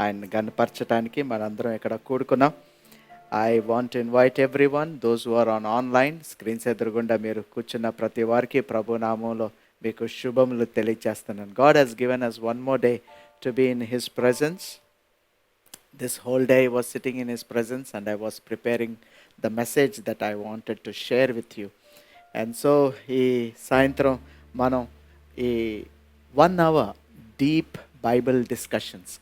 ఆయన గనపరచడానికి మనందరం ఇక్కడ కూడుకున్నాం. I want to invite everyone those who are online. Screens ఎదురుగుండా మీరు కూర్చున్న ప్రతి వారికి ప్రభు నామంలో మీకు శుభములు తెలియజేస్తున్నాను. God has given us one more day to be in his presence. This whole day I was sitting in his presence and I was preparing the message that I wanted to share with you. And so ఈ సాయంత్రం మనం ఈ 1 hour deep Bible discussions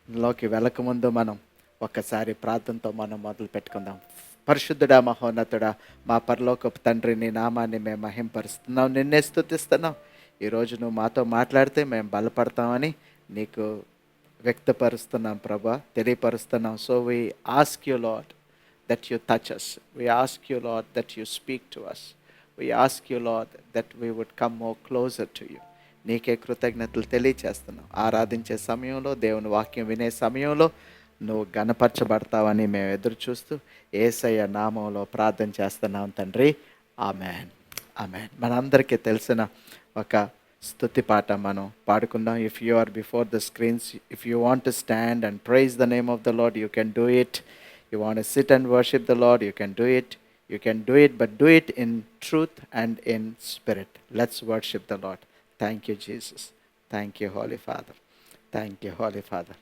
లోకి వెళ్ళకముందు మనం ఒక్కసారి ప్రార్థనతో మనం మొదలు పెట్టుకుందాం. పరిశుద్ధుడా, మహోన్నతుడా, మా పరలోకపు తండ్రి, నీ నామాన్ని మేము మహింపరుస్తున్నాం, నిన్నే స్తుతిస్తున్నాం. ఈరోజు నువ్వు మాతో మాట్లాడితే మేము బలపడతామని నీకు వ్యక్తపరుస్తున్నాం ప్రభా, తెలియపరుస్తున్నాం. So we ask you Lord that you touch us. We ask you, Lord, that you speak to us. We ask you, Lord, that we would come more closer to you. నీకే కృతజ్ఞతలు తెలియచేస్తున్నాం. ఆరాధించే సమయంలో, దేవుని వాక్యం వినే సమయంలో నువ్వు గణపరచబడతావని మేము ఎదురు చూస్తూ యేసయ్య నామంలో ప్రార్థన చేస్తున్నాం తండ్రి. Amen, amen. మనందరికీ తెలిసిన ఒక స్తుతి పాట మనం పాడుకుందాం. If you are before the screens, if you want to stand and praise the name of the Lord, you can do it. You want to sit and worship the Lord, you can do it. You can do it, but do it in truth and in spirit. Let's worship the Lord. Thank you, Jesus. Thank you, Holy Father. Thank you, Holy Father.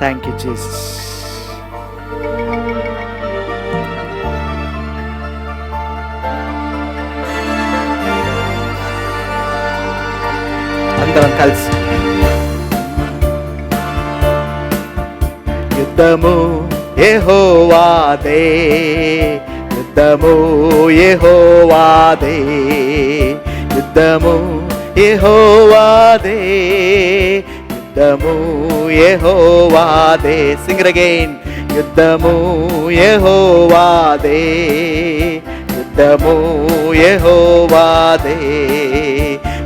Thank you, Jesus. అందరం కలిసి యుద్ధము యెహోవాదే, యుద్ధము యెహోవాదే, యుద్ధము యెహోవాదే, యుద్ధము యెహోవాదే. Sing it again. యుద్ధము యెహోవాదే, యుద్ధము యెహోవాదే,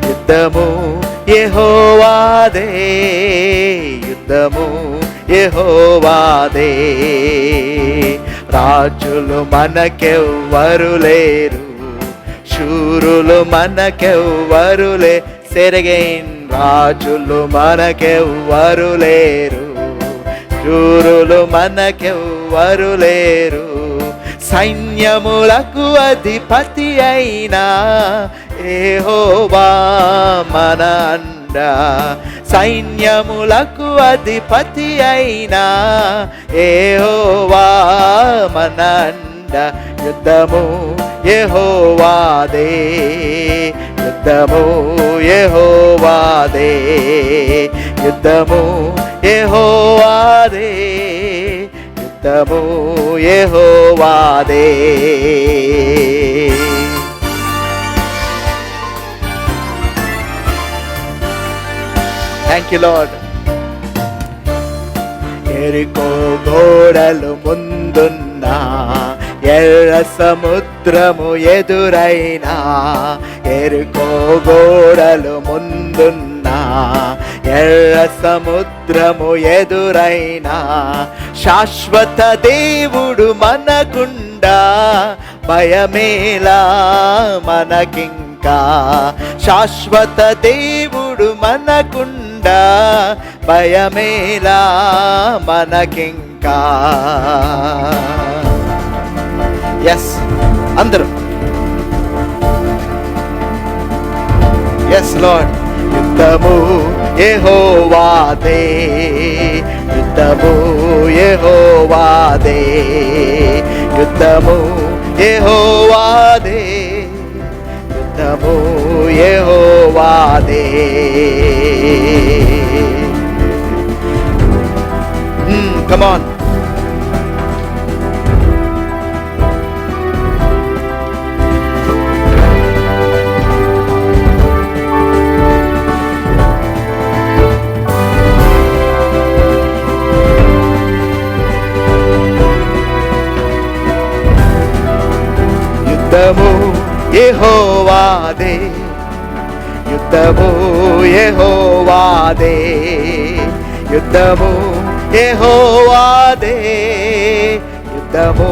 యుద్ధము యెహోవాదే, యుద్ధము యెహోవాదే. రాజులు మనకెవ్వరు లేరు, శూరులు మనకెవ్వరు లేరు. Say it again. రాజులు మనకెవ్వరు లేరు, శూరులు మనకెవ్వరు లేరు. సైన్యములకు అధిపతి అయినా యెహోవా మన అండ, సైన్యములకు అధిపతి అయినా యెహోవా మన అండ. యుద్ధము యెహోవాదే, యుద్ధము యెహోవాదే, యుద్ధము యెహోవాదే, యుద్ధము యెహోవాదే. Thank you lord. ఎరికో గోడలు ముందున్నా, ఎర్ర సముద్రము ఎదురైనా, ఎరుకో గోడలు ముందున్నా, ఎర్ర సముద్రము ఎదురైనా, శాశ్వత దేవుడు మనకుండా, భయమేలా మనకింకా. శాశ్వత దేవుడు మనకుండా, భయమేలా మనకింకా. ఎస్ అందరూ, ఎస్ లార్డ్. యుద్ధము యెహోవాదే, యుద్ధము యెహోవాదే, యుద్ధము యెహోవాదే, యుద్ధము యెహోవాదే. Come on. యుద్ధము యెహోవాదే, యుద్ధము యెహోవాదే, యుద్ధము యెహోవాదే, యుద్ధము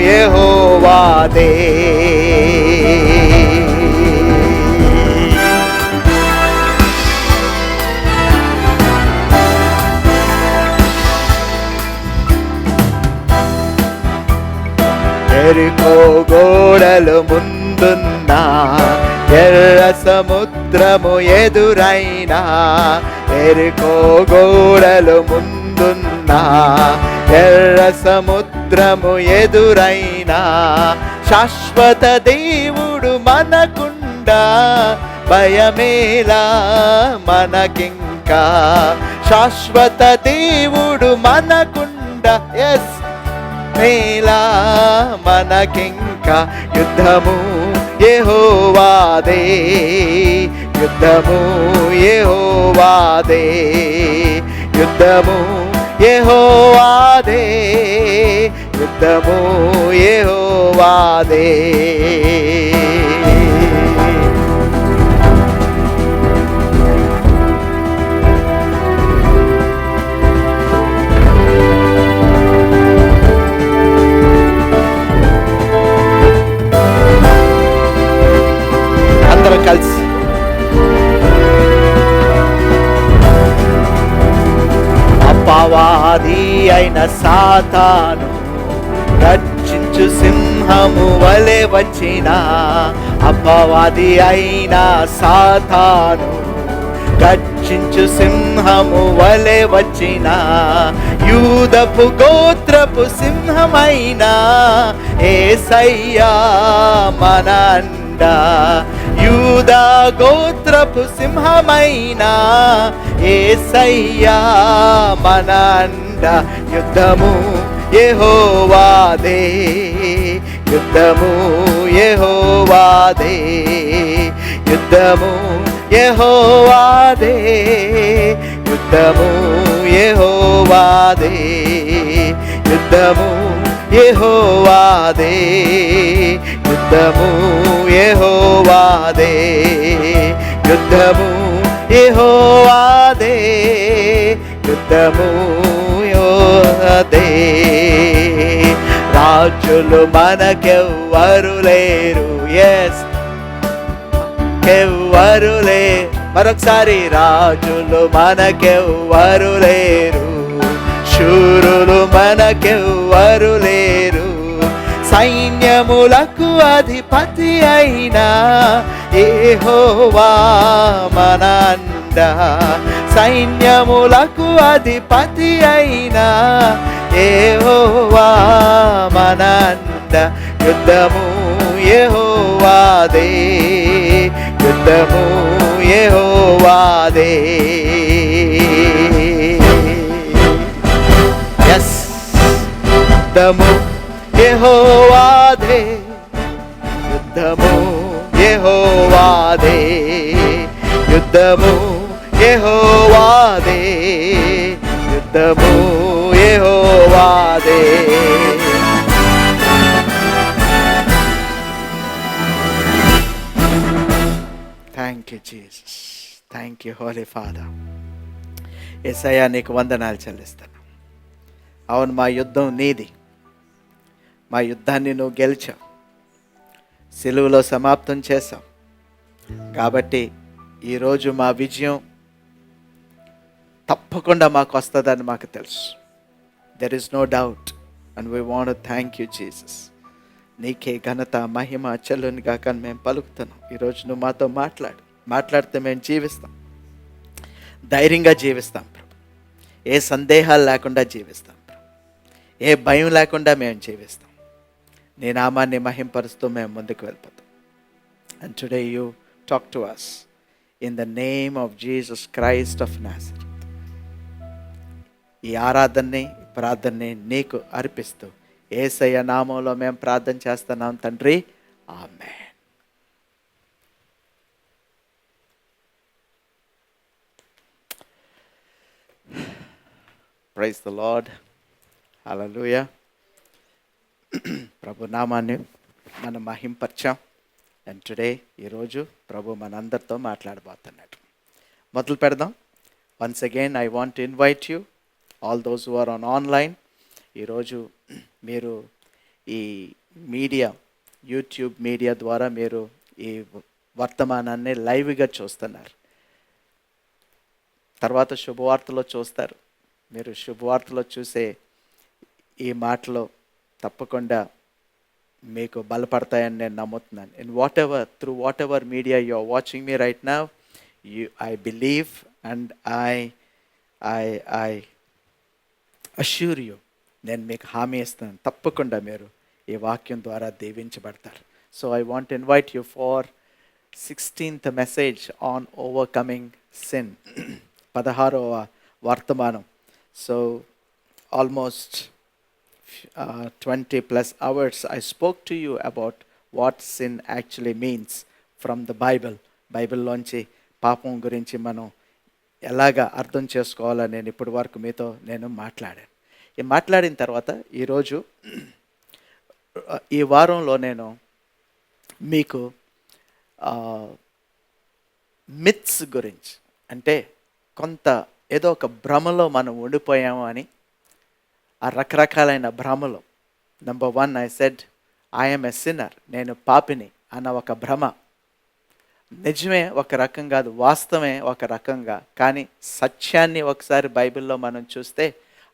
యెహోవాదే. ఎరికో గోడలు ముందున్నా, ఎర్ర సముద్రము ఎదురైనా, ఎరికో గోడలు ముందున్నా, ఎర్ర సముద్రము ఎదురైనా, శాశ్వత దేవుడు మనకుండా భయమేలా మనకింకా, శాశ్వత దేవుడు మనకుండా ఎస్ మేలా మనకింకా. యుద్ధము యెహోవాదే, యుద్ధము యెహోవాదే, యుద్ధము యెహోవాదే, యుద్ధము యెహోవాదే. కలిసి అపవాది అయిన సాతాను గర్జించు సింహము వలె వచ్చిన, అపవాది అయిన సాతాను గర్జించు సింహము వలె వచ్చిన, యూదపు గోత్రపు సింహమైన యేసయ్యా మన అండ, యూదా గోత్రపు సింహమైన యేసయ్యా మన అండ. యుద్ధము యెహోవాదే, యుద్ధము యెహోవాదే, యుద్ధము యెహోవాదే, యుద్ధము యెహోవాదే, యుద్ధము యెహోవాదే, యుద్ధము యెహోవాదే, యుద్ధము యెహోవాదే, యుద్ధము యెహోవాదే. రాజులు మనకెవ్వరు లేరు, ఎస్ ఎవ్వరు లే, మరొకసారి రాజులు మనకెవ్వరు లేరు, శూరులు మనకెవ్వరు లేరు, సైన్యములకు అధిపతి అయినా యెహోవా మన అండ, సైన్యములకు అధిపతి అయినా యెహోవా మన అండ. యుద్ధము యెహోవాదే, యుద్ధము యెహోవాదే. ఎస్ యుద్ధము యెహోవాదే, యుద్ధము యెహోవాదే, యుద్ధము యెహోవాదే, యుద్ధము యెహోవాదే. Thank you Jesus, thank you holy father. యేసయ్యా నీకు వందనాలు చెల్లిస్తాను. అవును, మా యుద్ధం నీది, మా యుద్ధాన్ని నువ్వు గెలిచావు, సిలువలో సమాప్తం చేశావు. కాబట్టి ఈరోజు మా విజయం తప్పకుండా మాకు వస్తుందని మాకు తెలుసు. There is no doubt and we want to thank you Jesus. నీకే ఘనత మహిమ చెల్లుని కాక మేము పలుకుతున్నాం. ఈరోజు నువ్వు మాతో మాట్లాడితే మేము జీవిస్తాం, ధైర్యంగా జీవిస్తాం ప్రభు, ఏ సందేహాలు లేకుండా జీవిస్తాం ప్రభు, ఏ భయం లేకుండా మేము జీవిస్తాం. నీ నామాన్ని మహింపరుస్తూ మేము ముందుకు వెళ్ళిపోతాం. And today you talk to us in the name of Jesus Christ of Nazareth. ఈ ఆరాధనని ప్రార్థనని నీకు అర్పిస్తూ యేసయ్య నామంలో మేము ప్రార్థన చేస్తున్నాం తండ్రి, ఆమేన్. ప్రైజ్ ద లార్డ్, హల్లెలూయా. ప్రభు నామాన్ని మనం మహింపరచాం. అండ్ టుడే ఈరోజు ప్రభు మనందరితో మాట్లాడబోతున్నాడు. మొదలు పెడదాం. Once again I want to invite you all those who are on online. ఈరోజు మీరు ఈ మీడియా, యూట్యూబ్ మీడియా ద్వారా మీరు ఈ వర్తమానాన్ని లైవ్గా చూస్తున్నారు. తర్వాత శుభవార్తలో చూస్తారు. మీరు శుభవార్తలో చూసే ఈ మాటలు తప్పకుండా మీకు బలపడతాయని నేను నమ్ముతున్నాను. In through whatever media you are watching me right now, I believe and I assure you, నేను మీకు హామీ ఇస్తున్నాను, తప్పకుండా మీరు ఈ వాక్యం ద్వారా దీవించబడతారు. So I want invite you for 16th message on overcoming sin. 16వ వర్తమానం. So almost 20+ hours I spoke to you about what sin actually means from the Bible. బైబిల్లోంచి పాపం గురించి మనం ఎలాగా అర్థం చేసుకోవాలని నేను ఇప్పటి వరకు మీతో మాట్లాడాను. ఈ మాట్లాడిన తర్వాత ఈరోజు ఈ వారంలో నేను మీకు మిత్స్ గురించి, అంటే కొంత ఏదో ఒక భ్రమలో మనం ఉండిపోయాము అని, ఆ రకరకాలైన భ్రమలు. Number 1 I said I'm a sinner, నేను పాపిని అన్న ఒక భ్రమ నిజమే ఒక రకం కాదు, వాస్తవమే ఒక రకంగా. కానీ సత్యాన్ని ఒకసారి బైబిల్లో మనం చూస్తే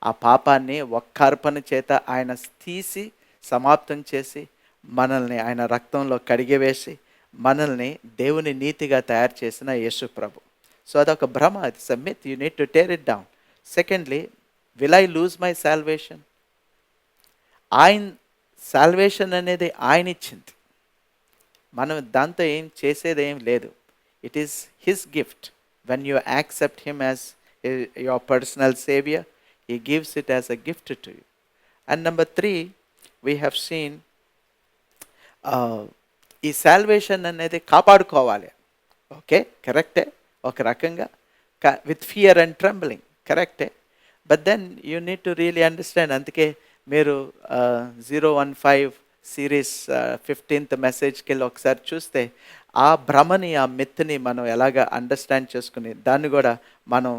ఆ పాపాన్ని ఒక్క అర్పణ చేత ఆయన తీసి సమాప్తం చేసి మనల్ని ఆయన రక్తంలో కడిగివేసి మనల్ని దేవుని నీతిగా తయారు చేసిన యేసు ప్రభు. సో అదొక భ్రమ, it's a myth, you need to tear it down. Secondly, will I lose my salvation? ఆయన సాల్వేషన్ అనేది ఆయన ఇచ్చింది, మనం దాంతో ఏం చేసేది ఏం లేదు. It is his gift. When you accept him as your personal saviour, he gives it as a gift to you. And number 3 we have seen ఈ సాల్వేషన్ అనేది కాపాడుకోవాలి. ఓకే, కరెక్టే ఒక రకంగా, విత్ ఫియర్ అండ్ ట్రెంబ్లింగ్, కరెక్టే. But then you need to really understand. అందుకే మీరు 015 series 15th మెసేజ్కి వెళ్ళి ఒకసారి చూస్తే ఆ భ్రమని, ఆ మిత్ని మనం ఎలాగ అండర్స్టాండ్ చేసుకుని దాన్ని కూడా మనం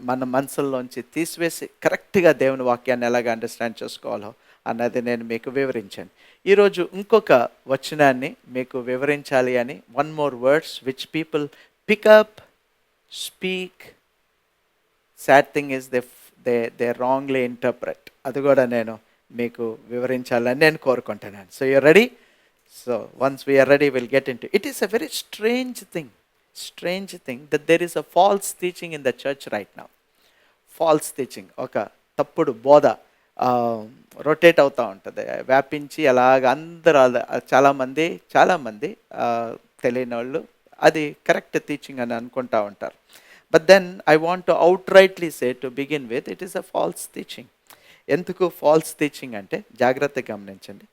మన మనసుల్లోంచి తీసివేసి కరెక్ట్గా దేవుని వాక్యాన్ని ఎలాగ అండర్స్టాండ్ చేసుకోవాలో అన్నది నేను మీకు వివరించాను. ఈరోజు ఇంకొక వచనాన్ని మీకు వివరించాలి అని, 1 more words which people pick up, speak. Sad thing is they wrongly interpret. అది కూడా నేను మీకు వివరించాలని నేను కోరుకుంటున్నాను. So you are ready? So once we're ready will get into it. Is a very strange thing that there is a false teaching in the church right now. False teaching, ఒక తప్పుడు బోధ rotate అవుతూ ఉంటుంది, వ్యాపించి అలాగ అందరూ చాలామంది తెలియని వాళ్ళు అది కరెక్ట్ టీచింగ్ అని అనుకుంటూ ఉంటారు. But then I want to outrightly say to begin with, it is a false teaching. ఎందుకు ఫాల్స్ టీచింగ్ అంటే జాగ్రత్తగా గమనించండి.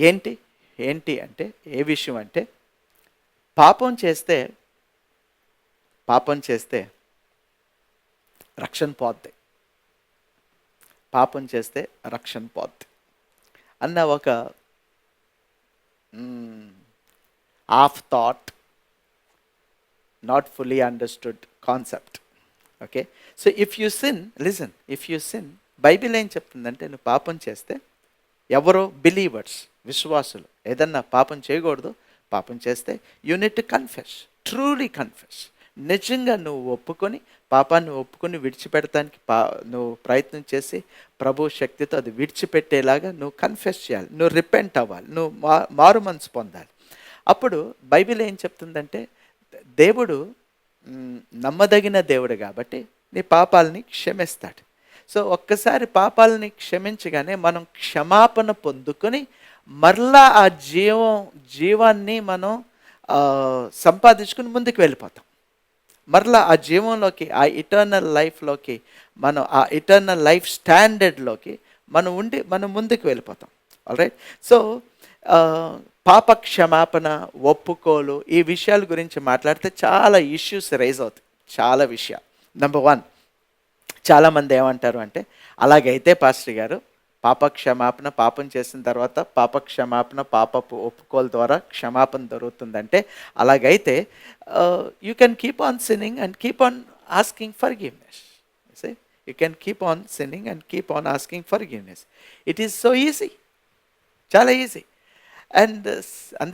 ఏంటి అంటే ఏ విషయం అంటే, పాపం చేస్తే రక్షణ పోద్ది, పాపం చేస్తే రక్షణ పోద్ది అన్న ఒక half thought, not fully understood concept. Okay, so if you sin, Bible ఏం చెప్తుందంటే, నువ్వు పాపం చేస్తే, ఎవరో బిలీవర్స్, విశ్వాసులు ఏదన్నా పాపం చేయకూడదు, పాపం చేస్తే you need to confess, truly confess. నిజంగా నువ్వు పాపాన్ని ఒప్పుకొని విడిచిపెడటానికి నువ్వు ప్రయత్నం చేసి ప్రభు శక్తితో అది విడిచిపెట్టేలాగా నువ్వు కన్ఫెస్ చేయాలి, నువ్వు రిపెంట్ అవ్వాలి, నువ్వు మారు మనసు పొందాలి. అప్పుడు బైబిల్ ఏం చెప్తుందంటే, దేవుడు నమ్మదగిన దేవుడు కాబట్టి నీ పాపాలని క్షమిస్తాడు. సో ఒక్కసారి పాపాలని క్షమించగానే మనం క్షమాపణ పొందుకొని మరలా ఆ జీవాన్ని మనం సంపాదించుకుని ముందుకు వెళ్ళిపోతాం. మరలా ఆ జీవంలోకి, ఆ ఇటర్నల్ లైఫ్లోకి, మనం ఆ ఇటర్నల్ లైఫ్ స్టాండర్డ్లోకి మనం ముందుకు వెళ్ళిపోతాం. ఆల్రైట్. సో పాప క్షమాపణ, ఒప్పుకోలు, ఈ విషయాల గురించి మాట్లాడితే చాలా ఇష్యూస్ రైజ్ అవుతాయి, చాలా విషయాలు. నెంబర్ 1, చాలామంది ఏమంటారు అంటే, అలాగైతే పాస్టర్ గారు పాప క్షమాపణ, పాపం చేసిన తర్వాత పాప క్షమాపణ, పాపపు ఒప్పుకోల ద్వారా క్షమాపణ దొరుకుతుందంటే, అలాగైతే you can keep on sinning and keep on asking forgiveness. You can keep on sinning and keep on asking forgiveness. It is so easy. Chala easy. And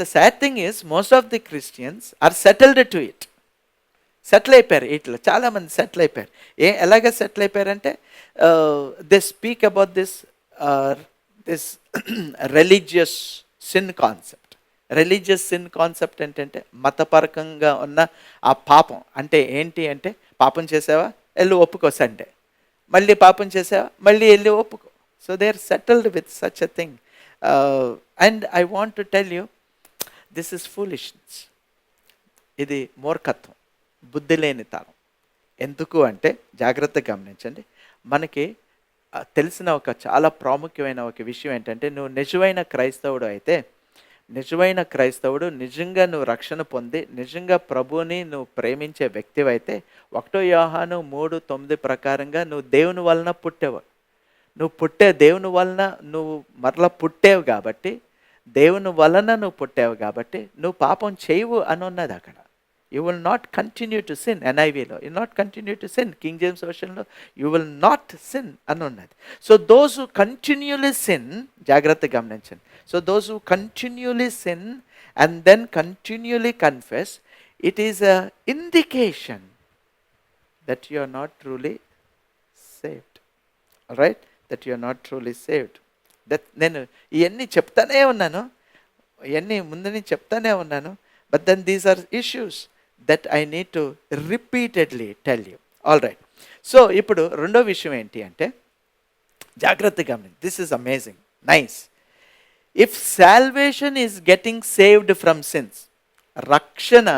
the sad thing is, most of the Christians are settled to it. Settle అయిపోయారు ఇట్లా, చాలామంది settle అయిపోయారు. ఎలాగ settle అయిపోయారంటే, they speak about this religious sin concept. Religious sin concept ఏంటంటే, మతపరకంగా ఉన్న ఆ పాపం అంటే ఏంటి అంటే, పాపం చేసావా వెళ్ళి ఒప్పుకో సండే, మళ్ళీ పాపం చేసావా మళ్ళీ వెళ్ళి ఒప్పుకో. So they are settled with such a thing. And I want to tell you, this is foolishness. ఇది మూర్ఖత్వం, బుద్ధి లేని తరం. ఎందుకు అంటే, జాగ్రత్తగా గమనించండి. మనకి తెలిసిన ఒక చాలా ప్రాముఖ్యమైన ఒక విషయం ఏంటంటే, నువ్వు నిజమైన క్రైస్తవుడు అయితే, నిజమైన క్రైస్తవుడు నిజంగా నువ్వు రక్షణ పొంది నిజంగా ప్రభువుని నువ్వు ప్రేమించే వ్యక్తివైతే, 1 యోహాను 3:9 ప్రకారంగా నువ్వు దేవుని వలన పుట్టేవు. నువ్వు దేవుని వలన నువ్వు మరలా పుట్టేవు కాబట్టి, దేవుని వలన నువ్వు పుట్టావు కాబట్టి నువ్వు పాపం చేయవు అని ఉన్నది అక్కడ. You will not continue to sin. NIVలో you not continue to sin. King James వర్షన్లో యూ విల్ నాట్ సిన్ అని ఉన్నది. So those who continuously sin, జాగ్రత్తగా గమనించండి. So those who continuously sin and then continuously confess, it is a indication that you are not truly saved. Right, that you are not truly saved. నేను ఇవన్నీ చెప్తానే ఉన్నాను, ఇవన్నీ ముందు నుంచి చెప్తానే ఉన్నాను. But then these are issues that I need to repeatedly tell you. All right. So, ఇప్పుడు రెండో విషయం ఏంటి అంటే, జాగ్రత్తగా గమనించండి. This is amazing. Nice. If salvation is getting saved from sins, రక్షణ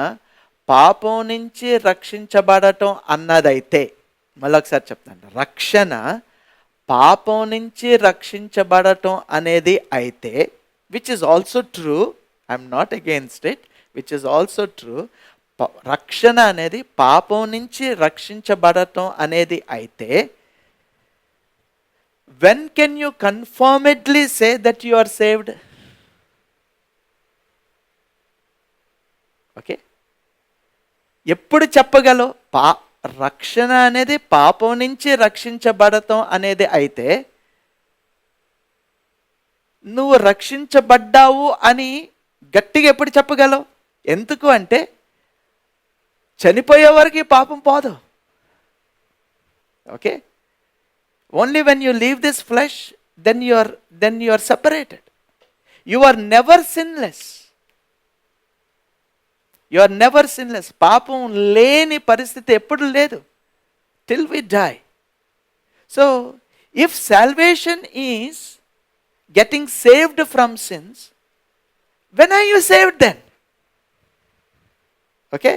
పాపం నుంచి రక్షించబడటం అన్నదైతే, మళ్ళీ ఒకసారి చెప్తాను, రక్షణ పాపం నుంచి రక్షించబడటం అనేది అయితే, which is also true, I'm not against it, which is also true, రక్షణ అనేది పాపం నుంచి రక్షించబడటం అనేది అయితే, when can you confirmedly say that you are saved? Okay, ఎప్పుడు చెప్పగలవు? రక్షణ అనేది పాపం నుంచి రక్షించబడటం అనేది అయితే నువ్వు రక్షించబడ్డావు అని గట్టిగా ఎప్పుడు చెప్పగలవు? ఎందుకు అంటే, చనిపోయే వరకు పాపం పోదు. Okay, only when you leave this flesh then you are separated. You are never sinless. You are never sinless. పాపం లేని పరిస్థితి ఎప్పుడు లేదు, till we die. So if salvation is getting saved from sins, when are you saved then? Okay,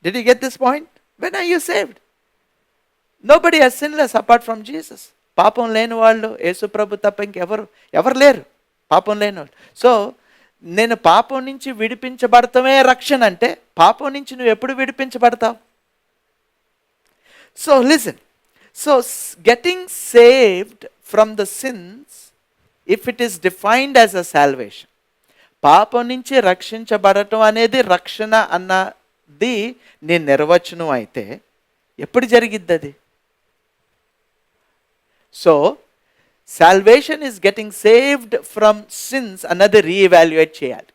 did you get this point? When are you saved? Nobody is sinless apart from Jesus. పాపం లేని వాళ్ళు యేసు ప్రభు తప్ప ఇంకెవరు లేరు, పాపం లేని వాళ్ళు. So నేను పాపం నుంచి విడిపించబడతామే రక్షణ అంటే, పాపం నుంచి నువ్వు ఎప్పుడు విడిపించబడతావు? So listen, so getting saved from the sins, if it is defined as a salvation, పాపం నుంచి రక్షించబడటం అనేది రక్షణ అన్నది నీ నిర్వచనం అయితే ఎప్పుడు జరిగిద్ది అది? So salvation is getting saved from since అన్నది రీఎవాల్యుయేట్ చేయాలి.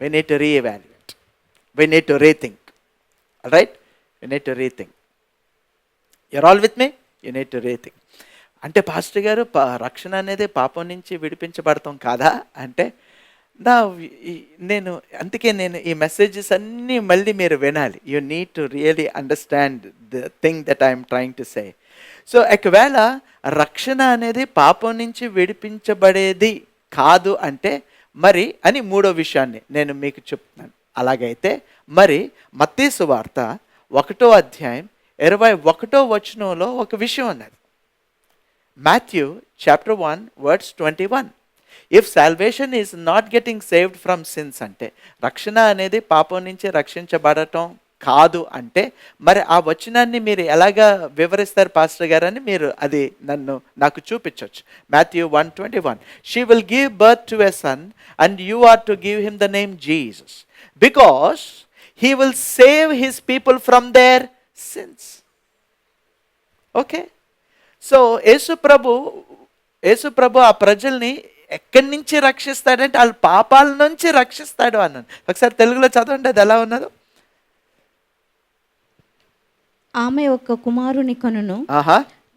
we need to reevaluate, we need to rethink. All right, we need to rethink. You're all with me? You need to rethink. అంటే పాస్టర్ గారు, రక్షణ అనేది పాపం నుంచి విడిపించబడతాం కాదా అంటే, అందుకే నేను ఈ మెసేజెస్ అన్నీ మళ్ళీ మీరు వినాలి. You need to really understand the thing that I'm trying to say. So ఒకవేళ రక్షణ అనేది పాపం నుంచి విడిపించబడేది కాదు అంటే మరి అని మూడో విషయాన్ని నేను మీకు చెప్తున్నాను. అలాగైతే మరి మత్తయి సువార్త 1వ అధ్యాయం 21వ వచనంలో ఒక విషయం ఉన్నది. Matthew chapter 1 verse 21. If salvation is not getting saved from sins అంటే, రక్షణ అనేది పాపం నుంచి రక్షించబడటం కాదు అంటే మరి ఆ వచనాన్ని మీరు ఎలాగా వివరిస్తారు పాస్టర్ గారు అని మీరు అది నాకు చూపించవచ్చు. Matthew 1:21, she will give birth to a son and you are to give him the name Jesus because he will save his people from their sins. Okay, so యేసు ప్రభు ఆ ప్రజల్ని ఎక్కడి నుంచి రక్షిస్తాడంటే వాళ్ళ పాపాల నుంచి రక్షిస్తాడు అన్నాను. ఒకసారి తెలుగులో చదవండి, అది ఎలా ఉన్నదో. ఆమె ఒక కుమారుని కనును,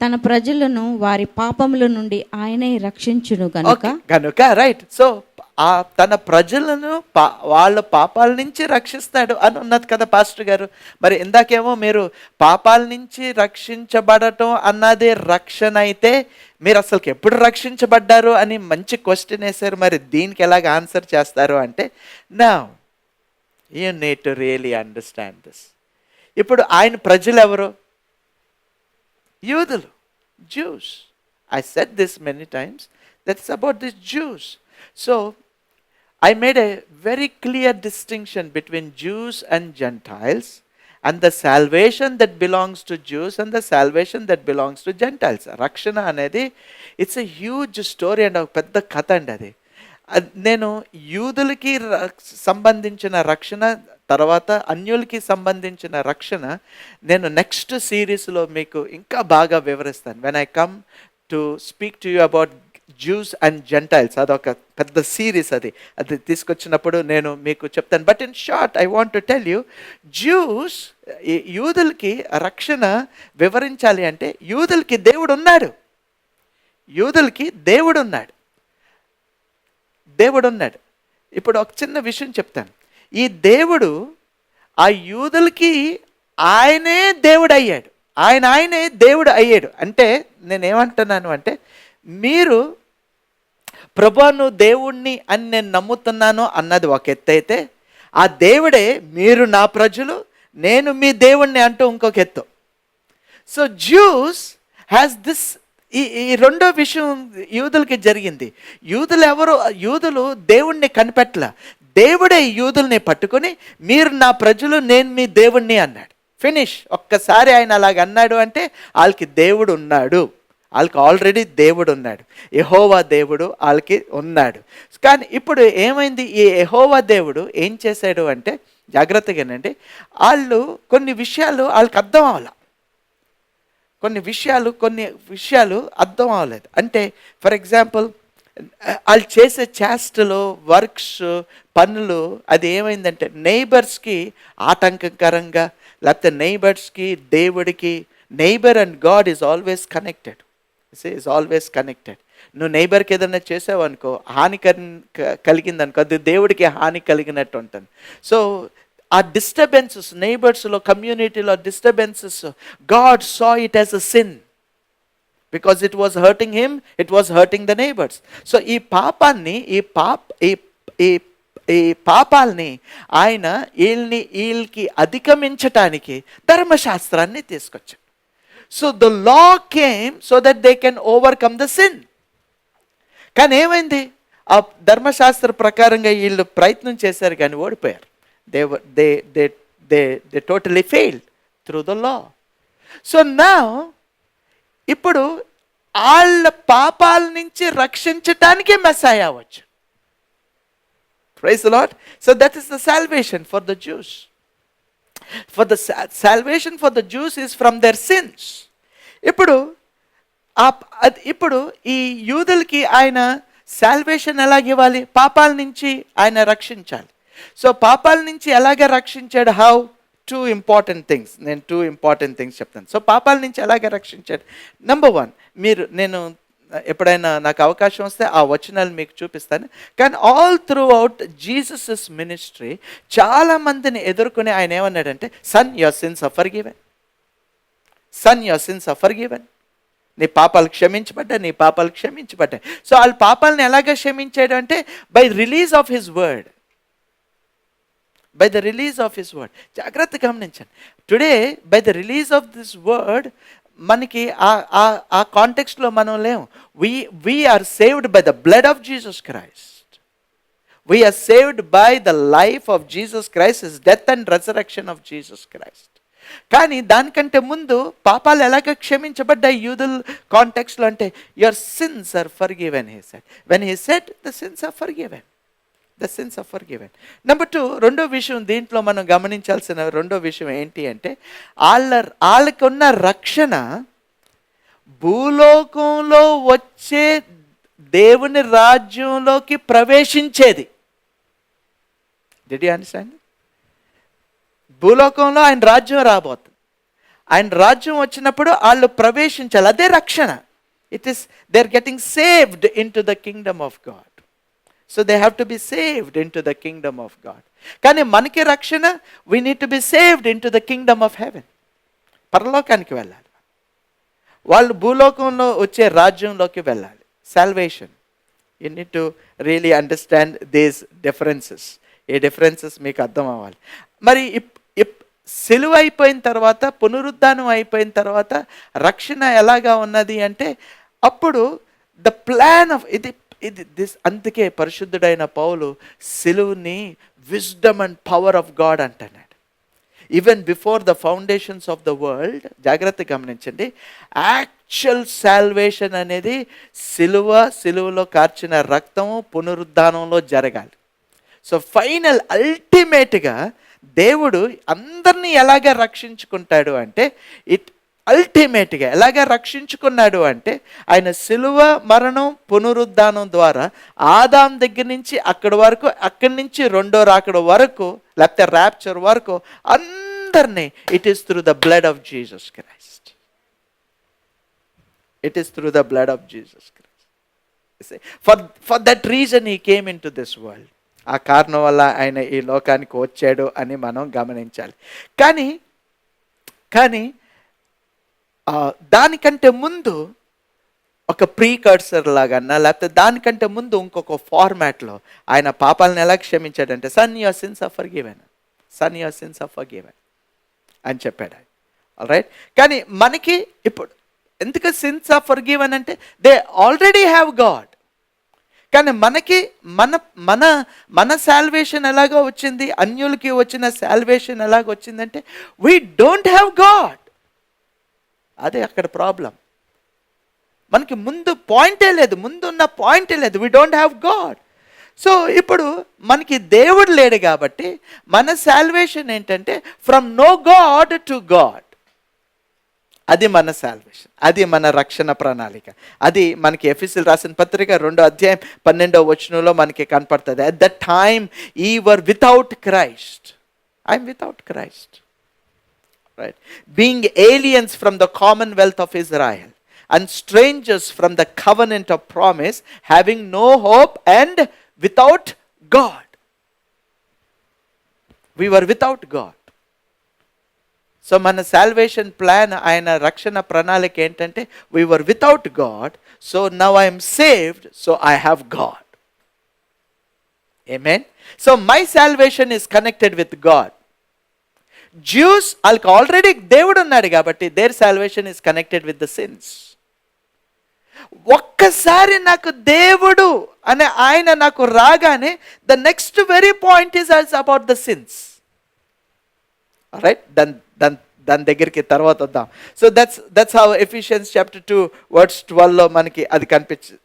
తన ప్రజలను వారి పాపముల నుండి ఆయనే రక్షించును గనుక రైట్. సో తన ప్రజలను వాళ్ళ పాపాల నుంచి రక్షిస్తాడు అని ఉన్నది కదా పాస్టర్ గారు. మరి ఇందాకేమో మీరు పాపాల నుంచి రక్షించబడటం అన్నదే రక్షణ అయితే మీరు అసలు ఎప్పుడు రక్షించబడ్డారు అని మంచి క్వశ్చన్ వేశారు. మరి దీనికి ఎలాగ ఆన్సర్ చేస్తారు అంటే, now you need to really understand this. ఇప్పుడు ఆయన ప్రజలు ఎవరు? యూదులు, juice. I said this many times, that's about this juice. So I made a very clear distinction between Jews and Gentiles and the salvation that belongs to Jews and the salvation that belongs to Gentiles. Rakshana anedi, it's a huge story and a pedda katha andi adi. నేను యూదులకి సంబంధించిన రక్షణ, తర్వాత అన్యులకి సంబంధించిన రక్షణ నేను next సిరీస్లో మీకు ఇంకా బాగా వివరిస్తాను. When I come to speak to you about Jews and Gentiles, అదొక పెద్ద సిరీస్. అది తీసుకొచ్చినప్పుడు నేను మీకు చెప్తాను. But in short I want to tell you, Jews, యూదులకి రక్షణ వివరించాలి అంటే యూదులకి దేవుడు ఉన్నాడు. యూదులకి దేవుడు ఉన్నాడు. ఇప్పుడు ఒక చిన్న విషయం చెప్తాను. ఈ దేవుడు ఆ యూదులకి ఆయనే దేవుడు అయ్యాడు. ఆయనే దేవుడు అయ్యాడు అంటే నేనేమంటున్నాను అంటే, మీరు ప్రభా నువ్వు దేవుణ్ణి అని నేను నమ్ముతున్నాను అన్నది ఒక ఎత్తు అయితే, ఆ దేవుడే మీరు నా ప్రజలు, నేను మీ దేవుణ్ణి అంటూ ఇంకొక ఎత్తు. సో జ్యూస్ హ్యాస్ దిస్, ఈ రెండో విషయం యూదులకి జరిగింది. యూదులు దేవుణ్ణి కనిపెట్టల, దేవుడే యూదుల్ని పట్టుకొని మీరు నా ప్రజలు, నేను మీ దేవుణ్ణి అన్నాడు. ఫినిష్. ఒక్కసారి ఆయన అలాగ అన్నాడు అంటే వాళ్ళకి దేవుడు ఉన్నాడు, వాళ్ళకి ఆల్రెడీ దేవుడు ఉన్నాడు. యెహోవా దేవుడు వాళ్ళకి ఉన్నాడు. కానీ ఇప్పుడు ఏమైంది, ఈ యెహోవా దేవుడు ఏం చేశాడు అంటే, జాగ్రత్తగానండి, కొన్ని విషయాలు వాళ్ళకి అర్థం అవ్వాల, కొన్ని విషయాలు అర్థం అవ్వలేదు. అంటే ఫర్ ఎగ్జాంపుల్ వాళ్ళు చేసే చేష్టలు, వర్క్స్, పనులు, అది ఏమైందంటే నైబర్స్కి ఆటంకకరంగా, లేకపోతే నైబర్స్కి దేవుడికి, neighbour and God is always connected. Is always connected. నువ్వు నైబర్కి ఏదైనా చేసావు అనుకో, హాని కలిగింది అనుకో, అది దేవుడికి హాని కలిగినట్టు ఉంటుంది. సో ఆ డిస్టర్బెన్సెస్ నైబర్స్లో, కమ్యూనిటీలో disturbances, God saw it as a sin because it was hurting him, it was hurting the neighbours. So ఈ పాపాల్ని ఆయన వీళ్ళకి అధిగమించటానికి ధర్మశాస్త్రాన్ని తీసుకొచ్చాడు. So the law came so that they can overcome the sin. కానీ ఏమైంది, ఆ ధర్మశాస్త్ర ప్రకారంగా వీళ్ళు ప్రయత్నం చేశారు కానీ ఓడిపోయారు. They totally failed through the law. So now ఇప్పుడు వాళ్ళ పాపాల నుంచి రక్షించటానికే మెస్సయా వచ్చాడు. Praise the Lord. So that is the salvation for the Jews. For the salvation for the Jews is from their sins. ఇప్పుడు ఈ యూదులకి ఆయన సాల్వేషన్ ఎలాగివ్వాలి? పాపాల నుంచి ఆయన రక్షించాలి. సో పాపాల నుంచి ఎలాగ రక్షించాడు? హౌ? టూ ఇంపార్టెంట్ థింగ్స్ చెప్తాను. సో పాపాల నుంచి ఎలాగ రక్షించాడు? నెంబర్ 1, నేను ఎప్పుడైనా నాకు అవకాశం వస్తే ఆ వచనాలు మీకు చూపిస్తాను. కానీ all throughout Jesus ministry చాలా మందిని ఎదుర్కొని ఆయన ఏమన్నాడంటే, son your sins are forgiven, son your sins are forgiven. నీ పాపాలు క్షమించబడ్డాయి. సో వాళ్ళ పాపాలను ఎలాగ క్షమించాడు అంటే by release of his word. జాగ్రత్తగా గమనించండి. Today by the release of this word, మనకి ఆ కాంటెక్స్ట్లో మనం లేము. We're saved by the blood of Jesus Christ. We are saved by the life of Jesus Christ, his death and resurrection of Jesus Christ. కానీ దానికంటే ముందు పాపాలు ఎలాగ క్షమించబడ్డాయి యూదుల కాంటెక్స్లో అంటే your sins are forgiven he said. When he said the sins are forgiven, the sins are forgiven. Number 2, రెండో విషయం దీంట్లో మనం గమనించాల్సిన రెండో విషయం ఏంటి అంటే వాళ్ళకున్న రక్షణ భూలోకంలో వచ్చే దేవుని రాజ్యంలోకి ప్రవేశించేది. Did you understand? భూలోకంలో ఆయన రాజ్యం రాబోతుంది. ఆయన రాజ్యం వచ్చినప్పుడు వాళ్ళు ప్రవేశించాలి, అదే రక్షణ. It is they are getting saved in to the kingdom of God. So they have to be saved in to the kingdom of God. కానీ మనకి రక్షణ, we need to be saved in to the kingdom of heaven. పరలోకానికి వెళ్ళాలి. వాళ్ళు భూలోకంలో వచ్చే రాజ్యంలోకి వెళ్ళాలి. Salvation. You need to really understand these differences. ఈ డిఫరెన్సెస్ మీకు అర్థం అవ్వాలి. మరి సిలువ అయిపోయిన తర్వాత, పునరుద్ధానం అయిపోయిన తర్వాత రక్షణ ఎలాగా ఉన్నది అంటే అప్పుడు ద ప్లాన్ ఆఫ్ దిస్. అందుకే పరిశుద్ధుడైన పౌలు సిలువని wisdom and power of God అంటున్నాడు. Even before the foundations of the world, జాగ్రత్తగా గమనించండి, యాక్చువల్ సాల్వేషన్ అనేది సిలువలో కార్చిన రక్తము పునరుద్ధానంలో జరగాలి. సో ఫైనల్ అల్టిమేట్గా దేవుడు అందరినీ ఎలాగ రక్షించుకుంటాడు అంటే అల్టిమేట్గా ఎలాగ రక్షించుకున్నాడు అంటే ఆయన సిలువ మరణం పునరుద్ధానం ద్వారా ఆదాం దగ్గర నుంచి అక్కడి వరకు, అక్కడి నుంచి రెండో రాకడ వరకు, లేకపోతే ర్యాప్చర్ వరకు అందరినీ it is through the blood of Jesus Christ. It is through the blood of Jesus Christ. For that reason he came in to this world. ఆ కారణం వల్ల ఆయన ఈ లోకానికి వచ్చాడు అని మనం గమనించాలి. కానీ దానికంటే ముందు ఒక ప్రీకర్సర్ లాగన్నా, లేకపోతే దానికంటే ముందు ఇంకొక ఫార్మాట్లో ఆయన పాపాలను ఎలా క్షమించాడంటే son your sins are forgiven, son your sins are forgiven అని చెప్పాడు. ఆల్రైట్. కానీ మనకి ఇప్పుడు ఎందుకు సిన్స్ ఆర్ ఫర్గివెన్ అంటే దే ఆల్రెడీ హ్యావ్ గాడ్. కానీ మనకి మన సాల్వేషన్ ఎలాగో వచ్చింది, అన్యులకి వచ్చిన సాల్వేషన్ ఎలాగ వచ్చిందంటే వీ డోంట్ హ్యావ్ గాడ్. అదే అక్కడ ప్రాబ్లం. మనకి ముందు పాయింటే లేదు, ముందున్న పాయింటే లేదు. We don't have God. So ఇప్పుడు మనకి దేవుడు లేడు కాబట్టి మన సాల్వేషన్ ఏంటంటే from no God to God. అది మన సాల్వేషన్, అది మన రక్షణ ప్రణాళిక. అది మనకి ఎఫెసీయులకు రాసిన పత్రిక 2:12 మనకి కనపడుతుంది. At that time ye were without Christ. I'm without Christ, right? Being aliens from the commonwealth of Israel and strangers from the covenant of promise, having no hope and without God. We were without God. So మన salvation plan, ఆయన రక్షణ ప్రణాళిక ఏంటంటే we were without God, so now I am saved, so I have God. Amen. So my salvation is connected with God. Jews, వాళ్ళకి already దేవుడు ఉన్నాడు కాబట్టి their salvation is connected with the sins. ఒక్కసారి నాకు దేవుడు అనే ఆయన నాకు రాగానే the next very point is also about the sins. Right. దాని దగ్గరికి తర్వాత వద్దాం. So that's how Ephesians chapter 2:12 మనకి అది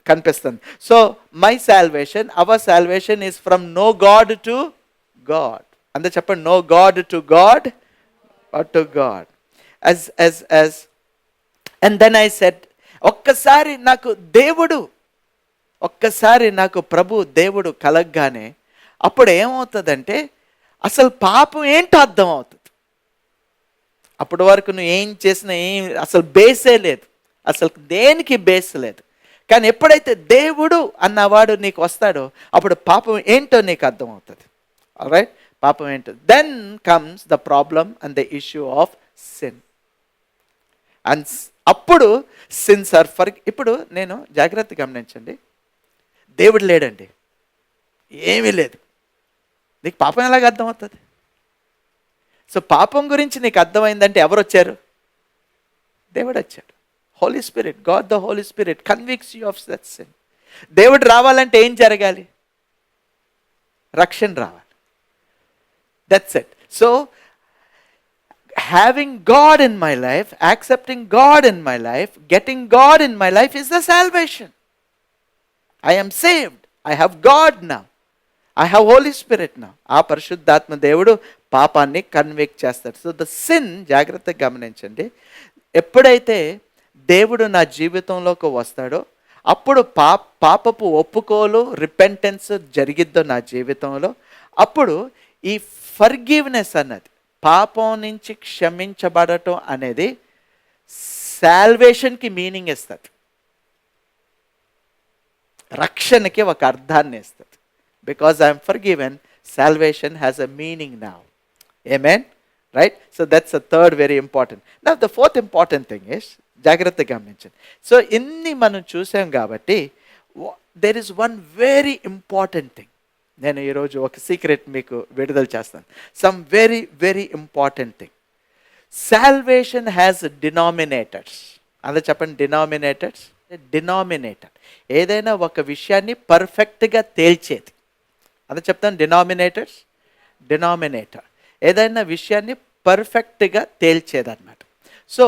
కనిపిస్తుంది. So my salvation, our salvation is from no God to God. అంతే చెప్పండి, no God to God or to God. And then I said, ఒక్కసారి నాకు దేవుడు, ఒక్కసారి నాకు ప్రభు దేవుడు కలగగానే అప్పుడు ఏమవుతుందంటే అసలు పాపం ఏంటో అర్థం అవుతుంది. అప్పటి వరకు నువ్వు ఏం చేసినా అసలు బేసే లేదు, అసలు దేనికి బేస్ లేదు. కానీ ఎప్పుడైతే దేవుడు అన్నవాడు నీకు వస్తాడో అప్పుడు పాపం ఏంటో నీకు అర్థమవుతుంది. ఆల్రైట్, పాపం ఏంటో. Then comes the problem and the issue of sin. And అప్పుడు సిన్స్ ఆర్ ఫర్. ఇప్పుడు నేను జాగ్రత్తగా గమనించండి, దేవుడు లేడండి, ఏమీ లేదు, నీకు పాపం ఎలాగ అర్థమవుతుంది? సో పాపం గురించి నీకు అర్థమైందంటే ఎవరు వచ్చారు? దేవుడు వచ్చాడు. Holy spirit, God the holy spirit convicts you of that sin. దేవుడు రావాలంటే ఏం జరగాలి? రక్షణ రావాలి. That's it. So having God in my life, accepting God in my life, getting God in my life is the salvation. I am saved. I have God now. I have Holy Spirit now. ఆ పరిశుద్ధాత్మ దేవుడు పాపాన్ని convict చేస్తాడు. So the sin, జాగ్రత్తగా గమనించండి, ఎప్పుడైతే దేవుడు నా జీవితంలోకి వస్తాడో అప్పుడు పాపపు ఒప్పుకోలు, రిపెంటెన్స్ జరిగిద్దో నా జీవితంలో, అప్పుడు ఈ ఫర్గివ్నెస్ అన్నది, పాపం నుంచి క్షమించబడటం అనేది సాల్వేషన్కి మీనింగ్ ఇస్తుంది, రక్షణకి ఒక అర్థాన్ని ఇస్తుంది. Because I'm forgiven, salvation has a meaning now. Amen. Right? So that's a third very important. Now the fourth important thing is, జాగ్రత్తగా గమనించండి. సో ఇన్ని మనం చూసాం కాబట్టి there is one very important thing. నేను ఈరోజు ఒక సీక్రెట్ మీకు విడుదల చేస్తాను. Some very very important thing. Salvation has denominators. అలా చెప్పండి, డినామినేటర్స్. డినామినేటర్ ఏదైనా ఒక విషయాన్ని పర్ఫెక్ట్గా తేల్చేది. అలా చెప్తాను, డినామినేటర్స్. డినామినేటర్ ఏదైనా విషయాన్ని పర్ఫెక్ట్గా తేల్చేదన్నమాట. సో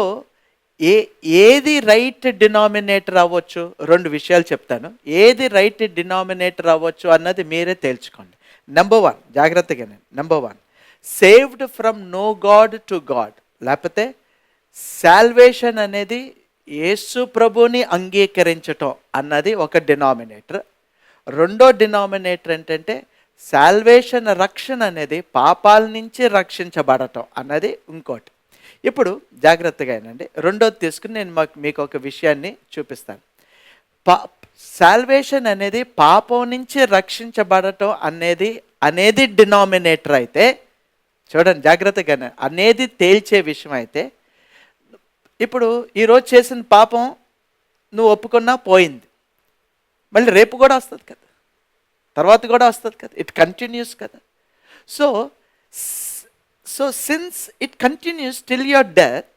ఏది రైట్ డినామినేటర్ అవ్వచ్చు, రెండు విషయాలు చెప్తాను. ఏది రైట్ డినామినేటర్ అవ్వచ్చు అన్నది మీరే తేల్చుకోండి. నెంబర్ 1, జాగ్రత్తగా, number 1, saved from no God to God, లేకపోతే సాల్వేషన్ అనేది యేసు ప్రభుని అంగీకరించటం అన్నది ఒక డినామినేటర్. రెండో డినామినేటర్ ఏంటంటే సాల్వేషన్, రక్షణ అనేది పాపాల నుంచి రక్షించబడటం అన్నది ఇంకోటి. ఇప్పుడు జాగ్రత్తగా ఏనండి, రెండోది తీసుకుని నేను మీకు ఒక విషయాన్ని చూపిస్తాను. సాల్వేషన్ అనేది పాపం నుంచి రక్షించబడటం అనేది డినామినేటర్ అయితే, చూడండి జాగ్రత్తగా, అనేది తేల్చే విషయం అయితే, ఇప్పుడు ఈరోజు చేసిన పాపం నువ్వు ఒప్పుకున్నా పోయింది, మళ్ళీ రేపు కూడా వస్తుంది కదా, తర్వాత కూడా వస్తుంది కదా, ఇట్ కంటిన్యూస్ కదా. So sins it continues till your death,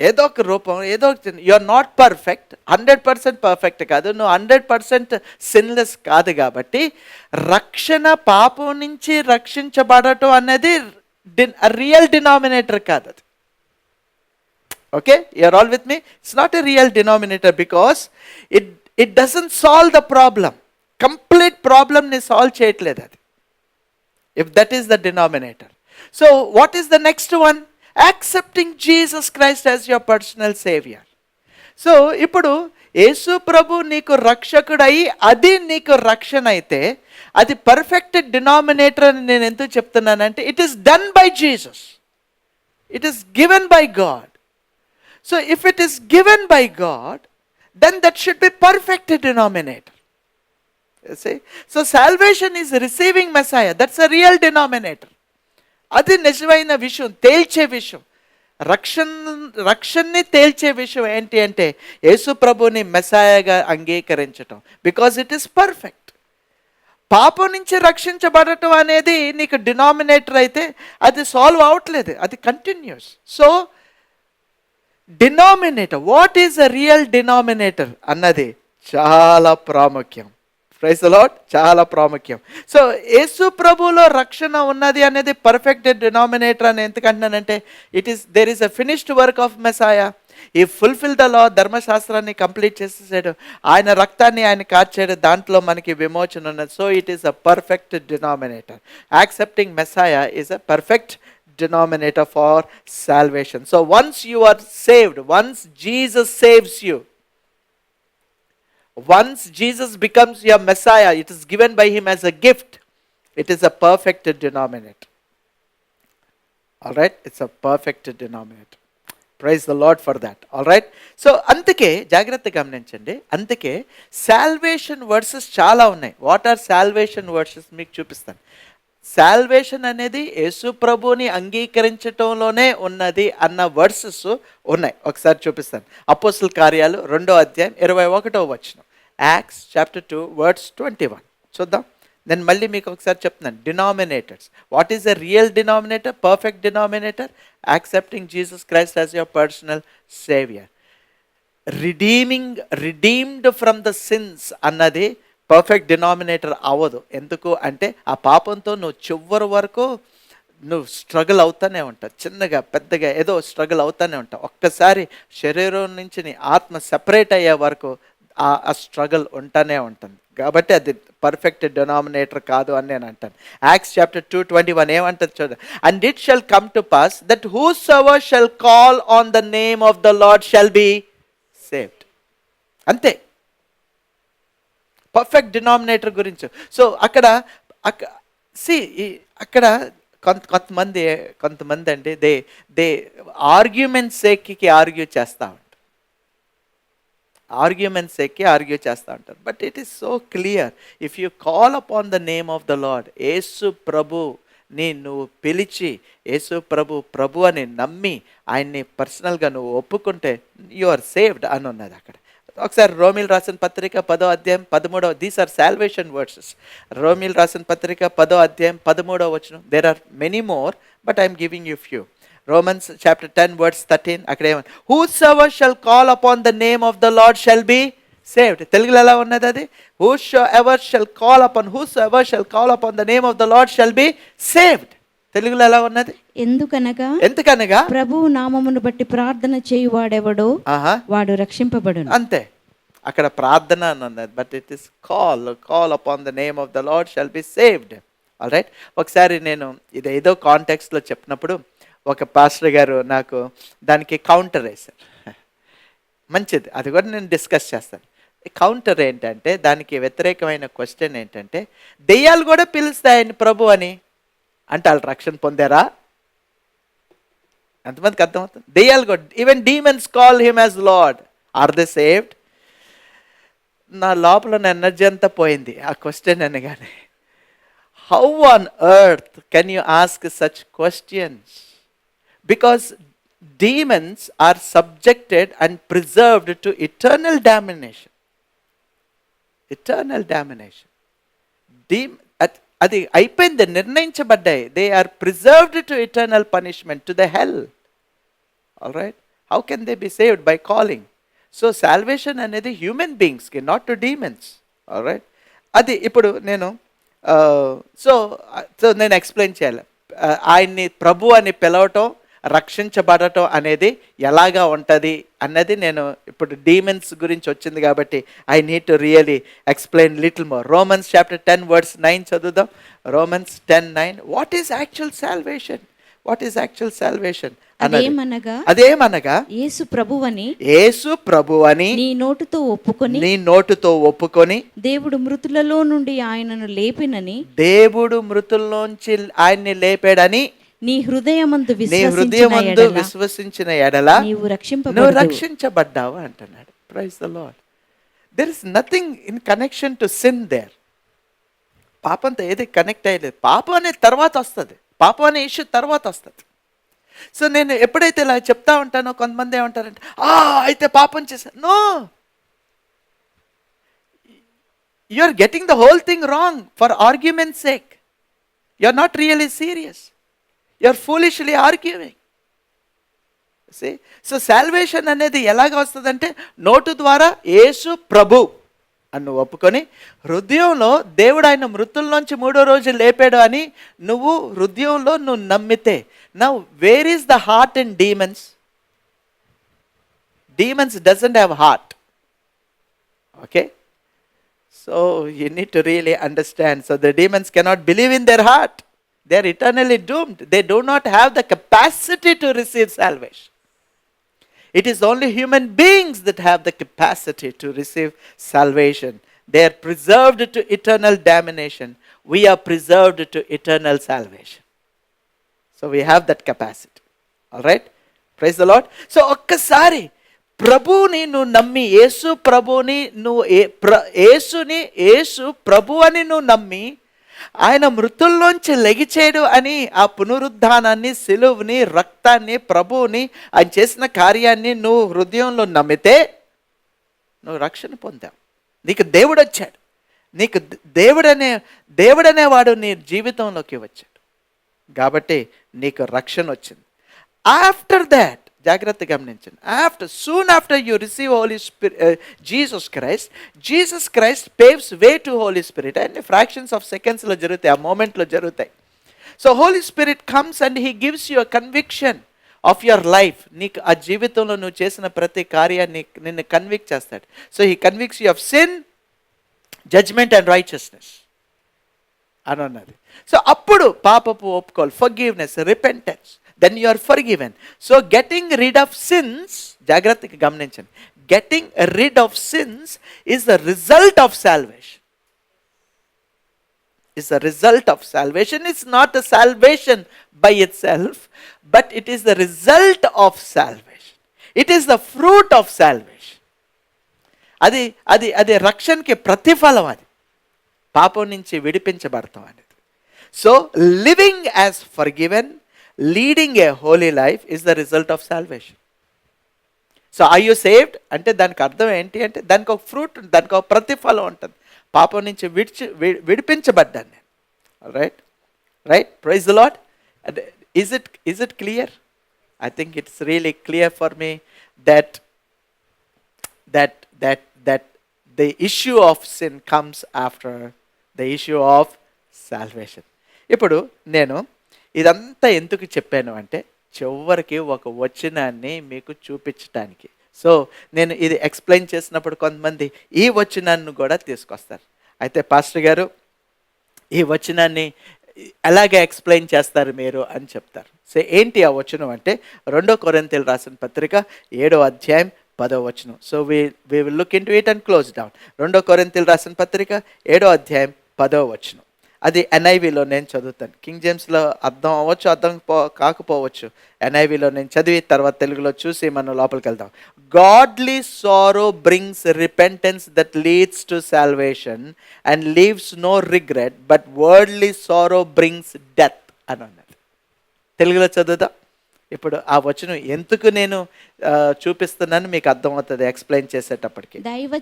ఏదో ఒక రూపం, ఏదో ఒక, you are not perfect, 100% perfect కాదు, నువ్వు 100% సిన్లెస్ కాదు. కాబట్టి రక్షణ, పాపం నుంచి రక్షించబడటం అనేది రియల్ డినామినేటర్ కాదు అది. Okay, you're all with me? It's not a real denominator because it doesn't solve the problem. Complete ప్రాబ్లమ్ని సాల్వ్ చేయట్లేదు అది, if that is the denominator. So what is the next one? Accepting Jesus Christ as your personal saviour. So ఇప్పుడు యేసు ప్రభు నీకు రక్షకుడై అది నీకు రక్షణ అయితే, అది పర్ఫెక్ట్ డినామినేటర్ అని నేను ఎందుకు చెప్తున్నానంటే, it is done by Jesus, it is given by God. So if it is given by God, then that should be perfect denominator. You see? So salvation is receiving Messiah. That's a real denominator. అది నిజమైన విషయం, తేల్చే విషయం. రక్షణని తేల్చే విషయం ఏంటి అంటే యేసు ప్రభుని మెస్సాయగా అంగీకరించటం. Because it is perfect. పాపం నుంచి రక్షించబడటం అనేది నీకు డినామినేటర్ అయితే అది సాల్వ్ అవట్లేదు, అది continuous. So denominator, what is a real denominator అన్నది చాలా ప్రాముఖ్యం. ప్రైజ్ ది లార్డ్, చాలా ప్రాముఖ్యం. సో యేసు ప్రభులో రక్షణ ఉన్నది అనేది పర్ఫెక్ట్ డినామినేటర్ అని ఎందుకంటున్నానంటే, there is a finished work of Messiah. He fulfil the law, ధర్మశాస్త్రాన్ని కంప్లీట్ చేసేసాడు, ఆయన రక్తాన్ని ఆయన కార్చాడు, దాంట్లో మనకి విమోచన ఉన్నది. So it is a perfect denominator. Accepting మెస్సాయా is a perfect denominator for salvation. So once you are saved, once Jesus saves you, once Jesus becomes your Messiah, it is given by him as a gift, it is a perfect denominator. All right, it's a perfect denominator. Praise the Lord for that. All right, so అందుకే జాగ్రత్తగా గమనించండి, అందుకే salvation versus చాలా ఉన్నాయి. What are salvation versus మీకు చూపిస్తాను. Salvation అనేది యేసు ప్రభుని అంగీకరించటంలోనే ఉన్నది అన్న వర్సెస్ ఉన్నాయి, ఒకసారి చూపిస్తాను. అపోస్తల కార్యాలు 2వ అధ్యాయం 21వ వచనం, యాక్ట్స్ చాప్టర్ 2 వర్స్ 21 చూద్దాం. నేను మళ్ళీ మీకు ఒకసారి చెప్తున్నాను, denominators. What is the real denominator? Perfect denominator, accepting Jesus Christ as your personal saviour. Redeemed from the since అన్నది పర్ఫెక్ట్ డినామినేటర్ అవ్వదు. ఎందుకు అంటే ఆ పాపంతో నువ్వు చివరి వరకు నువ్వు స్ట్రగుల్ అవుతానే ఉంటావు. చిన్నగా పెద్దగా ఏదో స్ట్రగుల్ అవుతానే ఉంటావు. ఒక్కసారి శరీరం నుంచి నీ ఆత్మ సెపరేట్ అయ్యే వరకు ఆ స్ట్రగుల్ ఉంటానే ఉంటుంది. కాబట్టి అది పర్ఫెక్ట్ డినామినేటర్ కాదు అని నేను అంటాను. యాక్ట్స్ చాప్టర్ 2:21 ఏమంటుంది చూడండి. And it shall come to pass that whosoever shall call on the name of the lord shall be saved. అంతే, పర్ఫెక్ట్ డినామినేటర్ గురించి. సో అక్కడ అక్కడ కొంతమంది అండి దే ఆర్గ్యుమెంట్ సేక్కి ఆర్గ్యూ చేస్తూ ఉంటారు. ఆర్గ్యుమెంట్ సేక్కి ఆర్గ్యూ చేస్తూ ఉంటారు. But it is so clear, if you call upon the name of the Lord, యేసు ప్రభుని నువ్వు పిలిచి యేసు ప్రభు అని నమ్మి ఆయన్ని పర్సనల్గా నువ్వు ఒప్పుకుంటే యు ఆర్ సేవ్డ్ అని ఉన్నది అక్కడ. ఒకసారి రోమిల్ రాసిన పత్రిక 10వ అధ్యాయం 13వ, దీస్ ఆర్ సాల్వేషన్ వర్సెస్. రోమిల్ రాసిన పత్రిక 10వ అధ్యాయం 13వ వచనం. There are many more but I'm giving you few. Romans chapter 10 verse 13 అక్కడ ఏమని, whosoever shall call upon the name of the lord shall be saved. తెలుగులో ఎలా ఉన్నది అది? Whosoever shall call upon the name of the lord shall be saved. తెలుగులో ఎలా ఉన్నది? ఎందుకనగా ప్రభువు నామమును బట్టి ప్రార్థన చేయువాడెవడో వాడు రక్షింపబడును. అంతే, అక్కడ ప్రార్థన అని ఉన్నది. But it is call upon the name of the lord shall be saved. All right. ఒకసారి నేను ఇది ఏదో కాంటెక్స్ట్లో చెప్పినప్పుడు ఒక పాస్టర్ గారు నాకు దానికి కౌంటర్ వేశారు. మంచిది, అది కూడా నేను డిస్కస్ చేస్తాను. కౌంటర్ ఏంటంటే, దానికి వ్యతిరేకమైన క్వశ్చన్ ఏంటంటే, దెయ్యాలు కూడా పిలుస్తాయని ప్రభు అని అంటే వాళ్ళు రక్షణ పొందారా? ఎంతమందికి అర్థమవుతుంది? దెయ్యాలు కూడా, even demons call him as lord, are they saved? నా లోపల నా ఎనర్జీ అంతా పోయింది ఆ క్వశ్చన్ అనగానే. How on earth can you ask such questions? Because demons are subjected and preserved to eternal damnation. Eternal damnation. అది అయిపోయింది, నిర్ణయించబడ్డాయి. They are preserved to eternal punishment, to the hell. All right. How can they be saved? By calling. So salvation అనేది human బీయింగ్స్కి, not to demons. All right. అది ఇప్పుడు నేను so నేను explain చేయాలి. ఆయన్ని ప్రభు అని పిలవటం, రక్షించబడటం అనేది ఎలాగా ఉంటుంది అన్నది నేను ఇప్పుడు డీమన్స్ గురించి వచ్చింది కాబట్టి I need to really explain little more. Romans chapter 10 verse 9 చదువుదాం. Romans 10:9. What is actual salvation? అదేమనగా యేసు ప్రభువని నీ నోటుతో ఒప్పుకొని దేవుడు మృతులలో నుండి ఆయనను లేపినని, దేవుడు మృతుల్లోంచి ఆయన్ని లేపాడని నీ హృదయమందు విశ్వసించిన ఎడల నీవు రక్షించబడ్డావు అంటున్నాడు. Praise the Lord. There is nothing in connection to sin there. పాపంతో ఏది కనెక్ట్ అయ్యలేదు. పాపం అనే తర్వాత వస్తుంది, పాపం అనే ఇష్యూ తర్వాత వస్తుంది. సో నేను ఎప్పుడైతే ఇలా చెప్తా ఉంటానో కొంతమంది ఏమంటారంటే, అయితే పాపం చేశాను. No, you are getting the whole thing wrong for argument sake. You are not really serious. You are foolishly arguing. See? So salvation అనేది ఎలాగ వస్తుందంటే, నోటు ద్వారా యేసు ప్రభు అని నువ్వు ఒప్పుకొని, హృదయంలో దేవుడు ఆయన మృతుల్లోంచి 3వ రోజు లేపాడు అని నువ్వు హృదయంలో నువ్వు నమ్మితే. Now where is the heart in demons? Demons doesn't have heart. Okay, so you need to really understand. So the demons cannot believe in their heart. They are eternally doomed. They do not have the capacity to receive salvation. It is only human beings that have the capacity to receive salvation. They are preserved to eternal damnation. We are preserved to eternal salvation. So we have that capacity. All right? Praise the Lord. So ఒక్కసారి ప్రభుని నువ్వు నమ్మి, యేసు ప్రభుని నువ్వు యేసు ప్రభు అని నువ్వు నమ్మి, ఆయన మృతుల్లోంచి లెగిచేడు అని ఆ పునరుద్ధానాన్ని, సిలువుని, రక్తాన్ని, ప్రభువుని, ఆయన చేసిన కార్యాన్ని నువ్వు హృదయంలో నమ్మితే నువ్వు రక్షణ పొందావు. నీకు దేవుడు వచ్చాడు. నీకు దేవుడనేవాడు నీ జీవితంలోకి వచ్చాడు. కాబట్టి నీకు రక్షణ వచ్చింది. ఆఫ్టర్ దాట్ జాగ్రత్త గమనించండి. Soon after you receive holy spirit, Jesus Christ paves way to holy spirit. అన్ని ఫ్రాక్షన్స్ ఆఫ్ సెకండ్స్లో జరుగుతాయి, ఆ మూమెంట్లో జరుగుతాయి. So holy spirit comes and he gives you a conviction of your life. నీకు ఆ జీవితంలో నువ్వు చేసిన ప్రతి కార్యాన్ని నిన్ను కన్విక్ట్ చేస్తాడు. So he convicts you of sin, judgement and righteousness అని అన్నది. సో అప్పుడు పాపపు ఒప్పుకోవాలి, forgiveness, repentance, then you are forgiven. So getting rid of sins, జాగ్రత్తగా గమనించండి, getting rid of sins is the result of salvation. Is the result of salvation. It's not a salvation by itself, but it is the result of salvation. It is the fruit of salvation. అది రక్షణకి ప్రతిఫలం. అది పాపం నుంచి విడిపించబడతాం అనేది. So living as forgiven, leading a holy life is the result of salvation. So are you saved అంటే దానికి అర్థం ఏంటి అంటే దానికి ఒక ఫ్రూట్, దానికి ఒక ప్రతిఫలం ఉంటుంది. పాపం నుంచి విడిపించబడ్డాను నేను. Right praise the lord. Is it clear? I think it's really clear for me that the issue of sin comes after the issue of salvation. ఇప్పుడు నేను ఇదంతా ఎందుకు చెప్పాను అంటే చివరికి ఒక వచనాన్ని మీకు చూపించటానికి. సో నేను ఇది ఎక్స్ప్లెయిన్ చేసినప్పుడు కొంతమంది ఈ వచనాన్ని కూడా తీసుకొస్తారు. అయితే పాస్టర్ గారు ఈ వచనాన్ని ఎలాగ ఎక్స్ప్లెయిన్ చేస్తారు మీరు అని చెప్తారు. సో ఏంటి ఆ వచనం అంటే 2 కొరింథీయులకు రాసిన పత్రిక 7వ అధ్యాయం 10వ వచనం. So we will look into it and close down. 2 కొరింథీయులకు రాసిన పత్రిక 7వ అధ్యాయం 10వ వచనం. అది NIVలో నేను చదువుతాను. కింగ్ జేమ్స్లో అర్థం అవ్వచ్చు, అర్థం కాకపోవచ్చు. NIVలో నేను చదివి తర్వాత తెలుగులో చూసి మనం లోపలికి వెళ్దాం. Godly sorrow brings repentance that leads to salvation and leaves no regret, but worldly sorrow brings death అని అన్నది. తెలుగులో చదువుదాం. ఇప్పుడు ఆ వచనం ఎందుకు నేను చూపిస్తున్నాను మీకు అర్థమవుతుంది ఎక్స్ప్లెయిన్ చేసేటప్పటికి. దైవ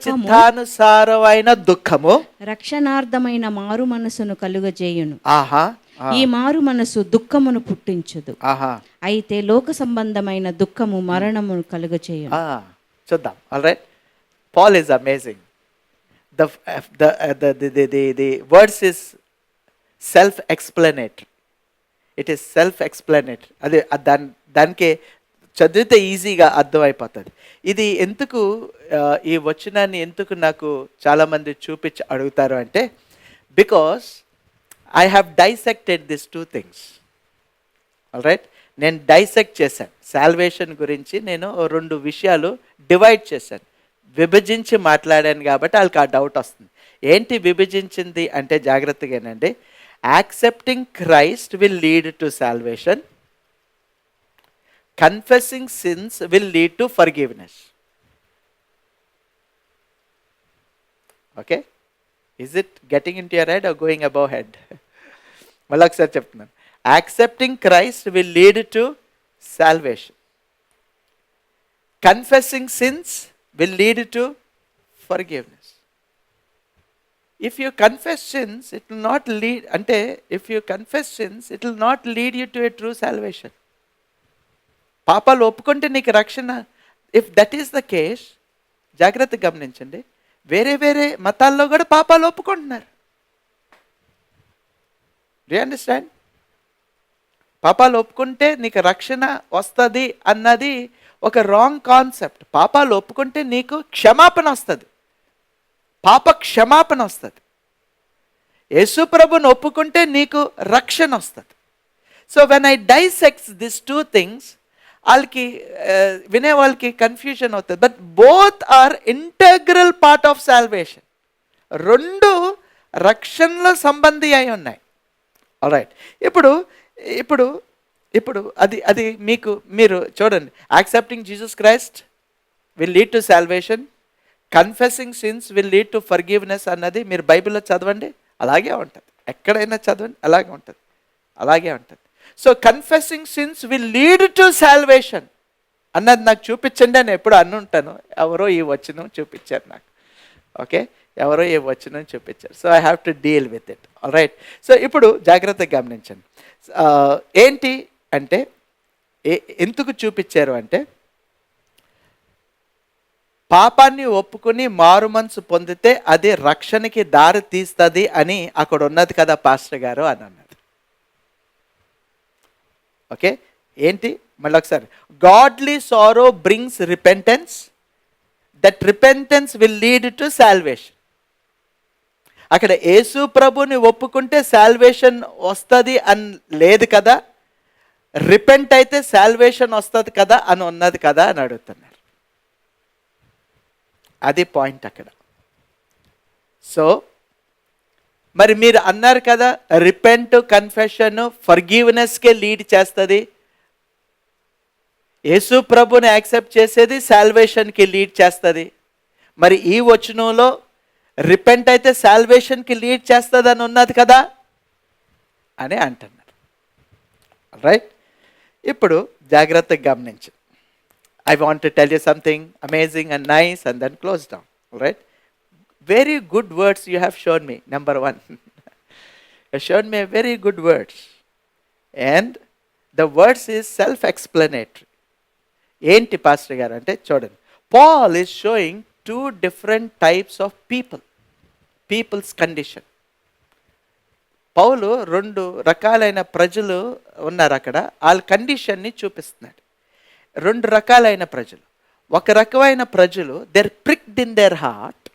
చిత్తానుసారమైన దుఃఖము రక్షణార్థమైన మారు మనసును కలుగజేయును. ఈ మారు మనసు దుఃఖమును పుట్టించదు, అయితే లోక సంబంధమైన దుఃఖము మరణమును కలుగజేయును. చూద్దాం. Alright, Paul is amazing. the words is self explanatory. It is self explanatory. అదే దానికే చదివితే ఈజీగా అర్థమైపోతుంది. ఇది ఎందుకు ఈ వచనాన్ని ఎందుకు నాకు చాలామంది చూపించి అడుగుతారు అంటే because I have dissected this 2 things. Alright, నేను డైసెక్ట్ చేశాను. సాల్వేషన్ గురించి నేను 2 విషయాలు డివైడ్ చేశాను, విభజించి మాట్లాడాను. కాబట్టి వాళ్ళకి ఆ డౌట్ వస్తుంది. ఏంటి విభజించింది అంటే జాగ్రత్తగానండి. Accepting Christ will lead to salvation. Confessing sins will lead to forgiveness. Okay? Is it getting into your head or going above head? మళ్ళీ ఒకసారి చెప్తున్నాను. Accepting Christ will lead to salvation. Confessing sins will lead to forgiveness. If you confess sins, it will not lead, అంటే if you confess sins, it will not lead you to a true salvation. పాపాలు ఒప్పుకుంటే నీకు రక్షణ. If that is the case, జాగ్రత్తగా గమనించండి, వేరే వేరే మతాల్లో కూడా పాపాలు ఒప్పుకుంటున్నారు. Do you understand? పాపాలు ఒప్పుకుంటే నీకు రక్షణ వస్తుంది అన్నది ఒక రాంగ్ కాన్సెప్ట్. పాపాలు ఒప్పుకుంటే నీకు క్షమాపణ వస్తుంది, పాప క్షమాపణ వస్తుంది. యేసు ప్రభుని ఒప్పుకుంటే నీకు రక్షణ వస్తుంది. So when I dissects this 2 things, వాళ్ళకి వినే వాళ్ళకి కన్ఫ్యూజన్ అవుతుంది. But both are integral part of salvation. 2 రక్షణలో సంబంధి అయి ఉన్నాయి. ఆల్రైట్, ఇప్పుడు ఇప్పుడు ఇప్పుడు అది మీరు చూడండి. Accepting Jesus Christ will lead to salvation, confessing since will lead to forgiveness అన్నది మీరు బైబిల్లో చదవండి, అలాగే ఉంటుంది. ఎక్కడైనా చదవండి, అలాగే ఉంటుంది. So confessing since will lead to salvation అన్నది నాకు చూపించండి అని ఎప్పుడు అనుంటాను. ఎవరో ఈ వచనం చూపించారు నాకు. ఓకే, ఎవరో ఈ వచనం చూపించారు. So I have to deal with it. Alright, so ఇప్పుడు జాగ్రత్తగా గమనించండి. ఏంటి అంటే ఎందుకు చూపించారు అంటే, పాపాన్ని ఒప్పుకుని మారు మనసు పొందితే అది రక్షణకి దారి తీస్తుంది అని అక్కడ ఉన్నది కదా పాస్టర్ గారు అని అన్నది. ఓకే, ఏంటి మళ్ళీ ఒకసారి, godly sorrow brings repentance, that repentance will lead to salvation. అక్కడ యేసు ప్రభుని ఒప్పుకుంటే సాల్వేషన్ వస్తుంది అని లేదు కదా, రిపెంట్ అయితే సాల్వేషన్ వస్తుంది కదా అని ఉన్నది కదా అని అడుగుతున్నారు. అది పాయింట్ అక్కడ. సో మరి మీరు అన్నారు కదా, రిపెంట్, కన్ఫెషన్, ఫర్గివ్నెస్కే లీడ్ చేస్తుంది, యేసు ప్రభుని యాక్సెప్ట్ చేసేది సాల్వేషన్కి లీడ్ చేస్తుంది. మరి ఈ వచనంలో రిపెంట్ అయితే సాల్వేషన్కి లీడ్ చేస్తుంది అని ఉన్నది కదా అని అంటున్నారు. రైట్, ఇప్పుడు జాగ్రత్తగా గమనించు. I want to tell you something amazing and nice and then close down. All right? Very good words you have shown me. Number one, you have shown me very good words. And the words is self-explanatory. Enti Pastor garu ante chodandi. Paul is showing two different types of people. People's condition. పౌలు రెండు రకాలైన ప్రజలు ఉన్నారు అక్కడ, వాళ్ళ కండిషన్ని చూపిస్తున్నాడు. రెండు రకాలైన ప్రజలు. ఒక రకమైన ప్రజలు దేర్ ప్రిక్డ్ ఇన్ దేర్ హార్ట్,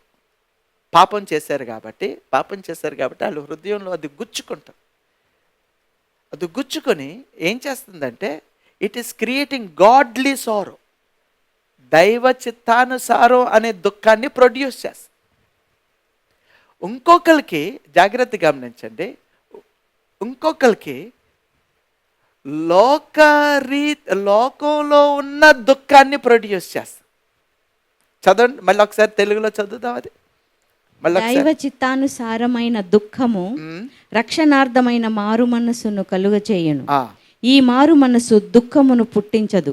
పాపం చేశారు కాబట్టి వాళ్ళు హృదయంలో అది గుచ్చుకుంటారు. అది గుచ్చుకొని ఏం చేస్తుందంటే, it is creating godly sorrow, దైవ చిత్తానుసారం అనే దుఃఖాన్ని ప్రొడ్యూస్ చేస్తుంది. ఇంకొకరికి జాగ్రత్త గమనించండి, ఇంకొకరికి లోకంలో ఉన్న దుఃఖాన్ని ప్రొడ్యూస్ చేస్తాం. చదవండి మళ్ళీ ఒకసారి, తెలుగులో చదువుదాం అది మళ్ళీ. దైవ చిత్తానుసారమైన దుఃఖము రక్షణార్థమైన మారు మనస్సును కలుగ చేయును. ఈ మారు మనసు దుఃఖమును పుట్టించదు,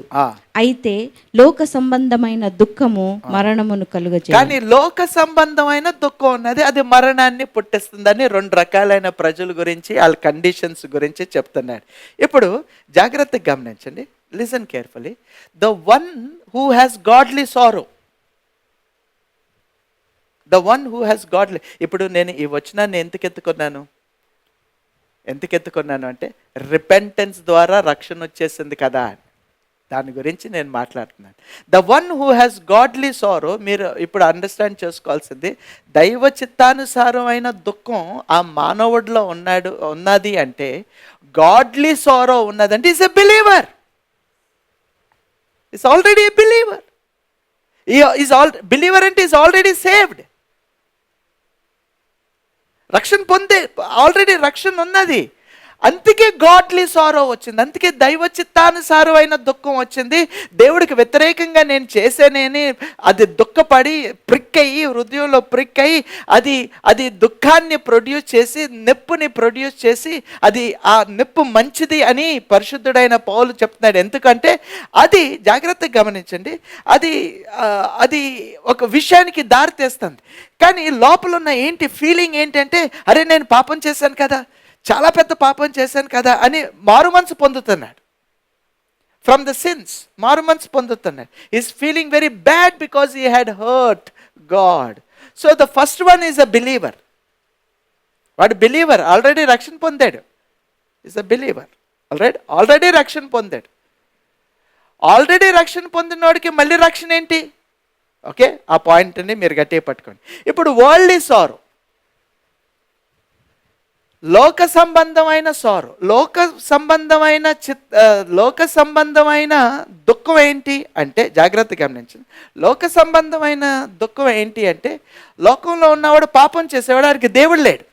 అయితే లోక సంబంధమైన దుఃఖము మరణమును కలుగ చేయు. కానీ లోక సంబంధమైన దుఃఖం ఉన్నది, అది మరణాన్ని పుట్టిస్తుందని రెండు రకాలైన ప్రజల గురించి, వాళ్ళ కండిషన్స్ గురించి చెప్తున్నాడు. ఇప్పుడు జాగ్రత్తగా గమనించండి, listen carefully. The one who has godly sorrow, the one who has godly. ఇప్పుడు నేను ఈ వచనాన్ని ఎందుకు ఎత్తుకున్నాను అంటే, రిపెంటెన్స్ ద్వారా రక్షణ వచ్చేసింది కదా, దాని గురించి నేను మాట్లాడుతున్నాను. The one who has godly sorrow, మీరు ఇప్పుడు అండర్స్టాండ్ చేసుకోవాల్సింది, దైవ చిత్తానుసారమైన దుఃఖం ఆ మానవుడిలో ఉన్నది అంటే, గాడ్లీ సారో ఉన్నదంటే is a believer, is already a believer. Believer అంటే ఈజ్ ఆల్రెడీ సేవ్డ్, రక్షణ పొందే, ఆల్రెడీ రక్షణ ఉన్నది. అందుకే గాడ్లీ సారో వచ్చింది, అందుకే దైవ చిత్తానుసారమైన దుఃఖం వచ్చింది. దేవుడికి వ్యతిరేకంగా నేను చేసేనేని అది దుఃఖపడి ప్రిక్ అయ్యి, హృదయంలో ప్రిక్ అయ్యి, అది దుఃఖాన్ని ప్రొడ్యూస్ చేసి, నొప్పిని ప్రొడ్యూస్ చేసి, అది ఆ నొప్పి మంచిది అని పరిశుద్ధుడైన పౌలు చెప్తున్నాడు. ఎందుకంటే అది, జాగ్రత్తగా గమనించండి, అది ఒక విషయానికి దారి తీస్తుంది. కానీ లోపల ఉన్న ఫీలింగ్ ఏంటంటే, అరే నేను పాపం చేశాను కదా, చాలా పెద్ద పాపం చేశాను కదా అని మారు మనసు పొందుతున్నాడు. ఫ్రమ్ ద సిన్స్ మారు మనసు పొందుతున్నాడు. Is feeling very bad because he had hurt God. So the first one is a believer. వాడు బిలీవర్, ఆల్రెడీ రక్షణ పొందాడు. ఈజ్ అ బిలీవర్, ఆల్రెడీ రక్షణ పొందాడు. ఆల్రెడీ రక్షణ పొందినోడికి మళ్ళీ రక్షణ ఏంటి? ఓకే, ఆ పాయింట్ని మీరు గట్టిగా పట్టుకోండి. ఇప్పుడు వరల్డ్లీ సారో, లోక సంబంధమైన సారో, లోక సంబంధమైన దుఃఖం ఏంటి అంటే, జాగ్రత్తగా గమనించండి, లోక సంబంధమైన దుఃఖం ఏంటి అంటే, లోకంలో ఉన్నవాడు పాపం చేసేవాడు, వాడికి దేవుడు లేడు.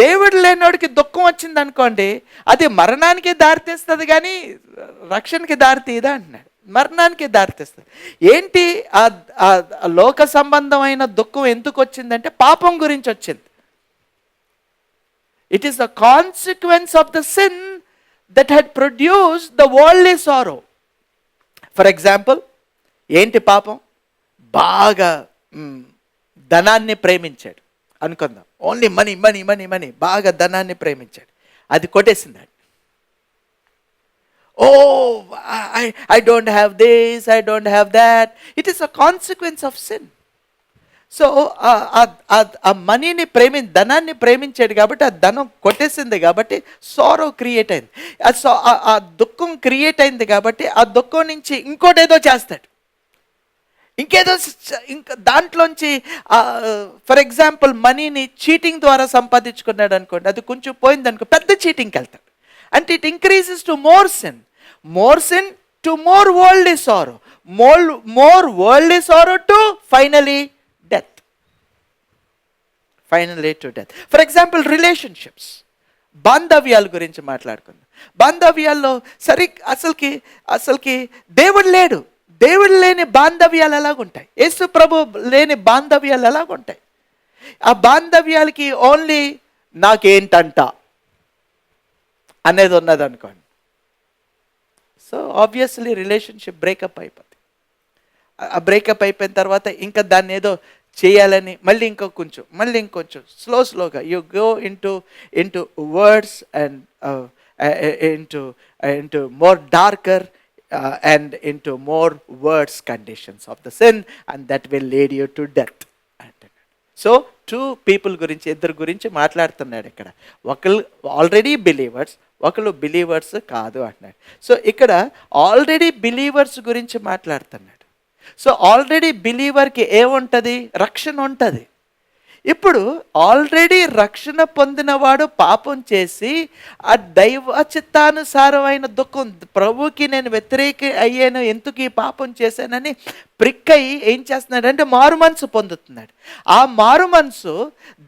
దేవుడు లేనివాడికి దుఃఖం వచ్చింది అనుకోండి, అది మరణానికి దారితీస్తుంది కానీ రక్షణకి దారితీయదా అంటున్నాడు. మరణానికి దారితీస్తుంది. ఏంటి ఆ లోక సంబంధమైన దుఃఖం ఎందుకు వచ్చిందంటే, పాపం గురించి వచ్చింది. It is the consequence of the sin that had produced the worldly sorrow. For example, ఏంటి పాపం? బాగా ధనాన్ని ప్రేమించాడు అనుకుందాం. ఓన్లీ మనీ, బాగా ధనాన్ని ప్రేమించాడు, అది కొట్టేసింది. Oh, I don't have this, I don't have that. It is a consequence of sin. So ఆ మనీని ధనాన్ని ప్రేమించాడు కాబట్టి ఆ ధనం కొట్టేసింది కాబట్టి సారో క్రియేట్ అయింది. ఆ దుఃఖం క్రియేట్ అయింది కాబట్టి ఆ దుఃఖం నుంచి ఇంకోటేదో చేస్తాడు, ఇంకేదో ఇంకా దాంట్లోంచి ఫర్ ఎగ్జాంపుల్ మనీని చీటింగ్ ద్వారా సంపాదించుకున్నాడు అనుకోండి, అది కొంచెం పోయింది అనుకో పెద్ద చీటింగ్కి వెళ్తాడు. అంటే it increases to more sin to more worldly sorrow, more worldly sorrow to finally death. For example relationships, బాంధవ్యాల గురించి మాట్లాడుకుందాం. బాంధవ్యాల్లో అసలుకి దేవుడు లేని బాంధవ్యాలు ఎలాగుంటాయి, యేసు ప్రభు లేని బాంధవ్యాలు ఎలాగుంటాయి? ఆ బాంధవ్యాలకి ఓన్లీ నాకేంటంట అనేది ఉన్నది అనుకోండి. సో ఆబ్వియస్లీ రిలేషన్షిప్ బ్రేకప్ అయిపోతుంది. ఆ బ్రేకప్ అయిపోయిన తర్వాత ఇంకా దాన్ని ఏదో చేయాలని మళ్ళీ ఇంకొంచెం స్లోగా you go into words and into more darker and into more words conditions of the sin, and that will lead you to death అంటున్నాడు. సో ఇద్దరు గురించి మాట్లాడుతున్నాడు ఇక్కడ. ఒకళ్ళు ఆల్రెడీ బిలీవర్స్, ఒకళ్ళు బిలీవర్స్ కాదు అంటున్నాడు. సో ఇక్కడ ఆల్రెడీ బిలీవర్స్ గురించి మాట్లాడుతున్నాడు. సో ఆల్రెడీ బిలీవర్కి ఏముంటుంది? రక్షణ ఉంటుంది. ఇప్పుడు ఆల్రెడీ రక్షణ పొందినవాడు పాపం చేసి ఆ దైవ చిత్తానుసారమైన దుఃఖం, ప్రభుకి నేను వ్యతిరేక అయ్యాను, ఎందుకు ఈ పాపం చేశానని ప్రిక్కయి ఏం చేస్తున్నాడంటే మారు మనసు పొందుతున్నాడు. ఆ మారు మనసు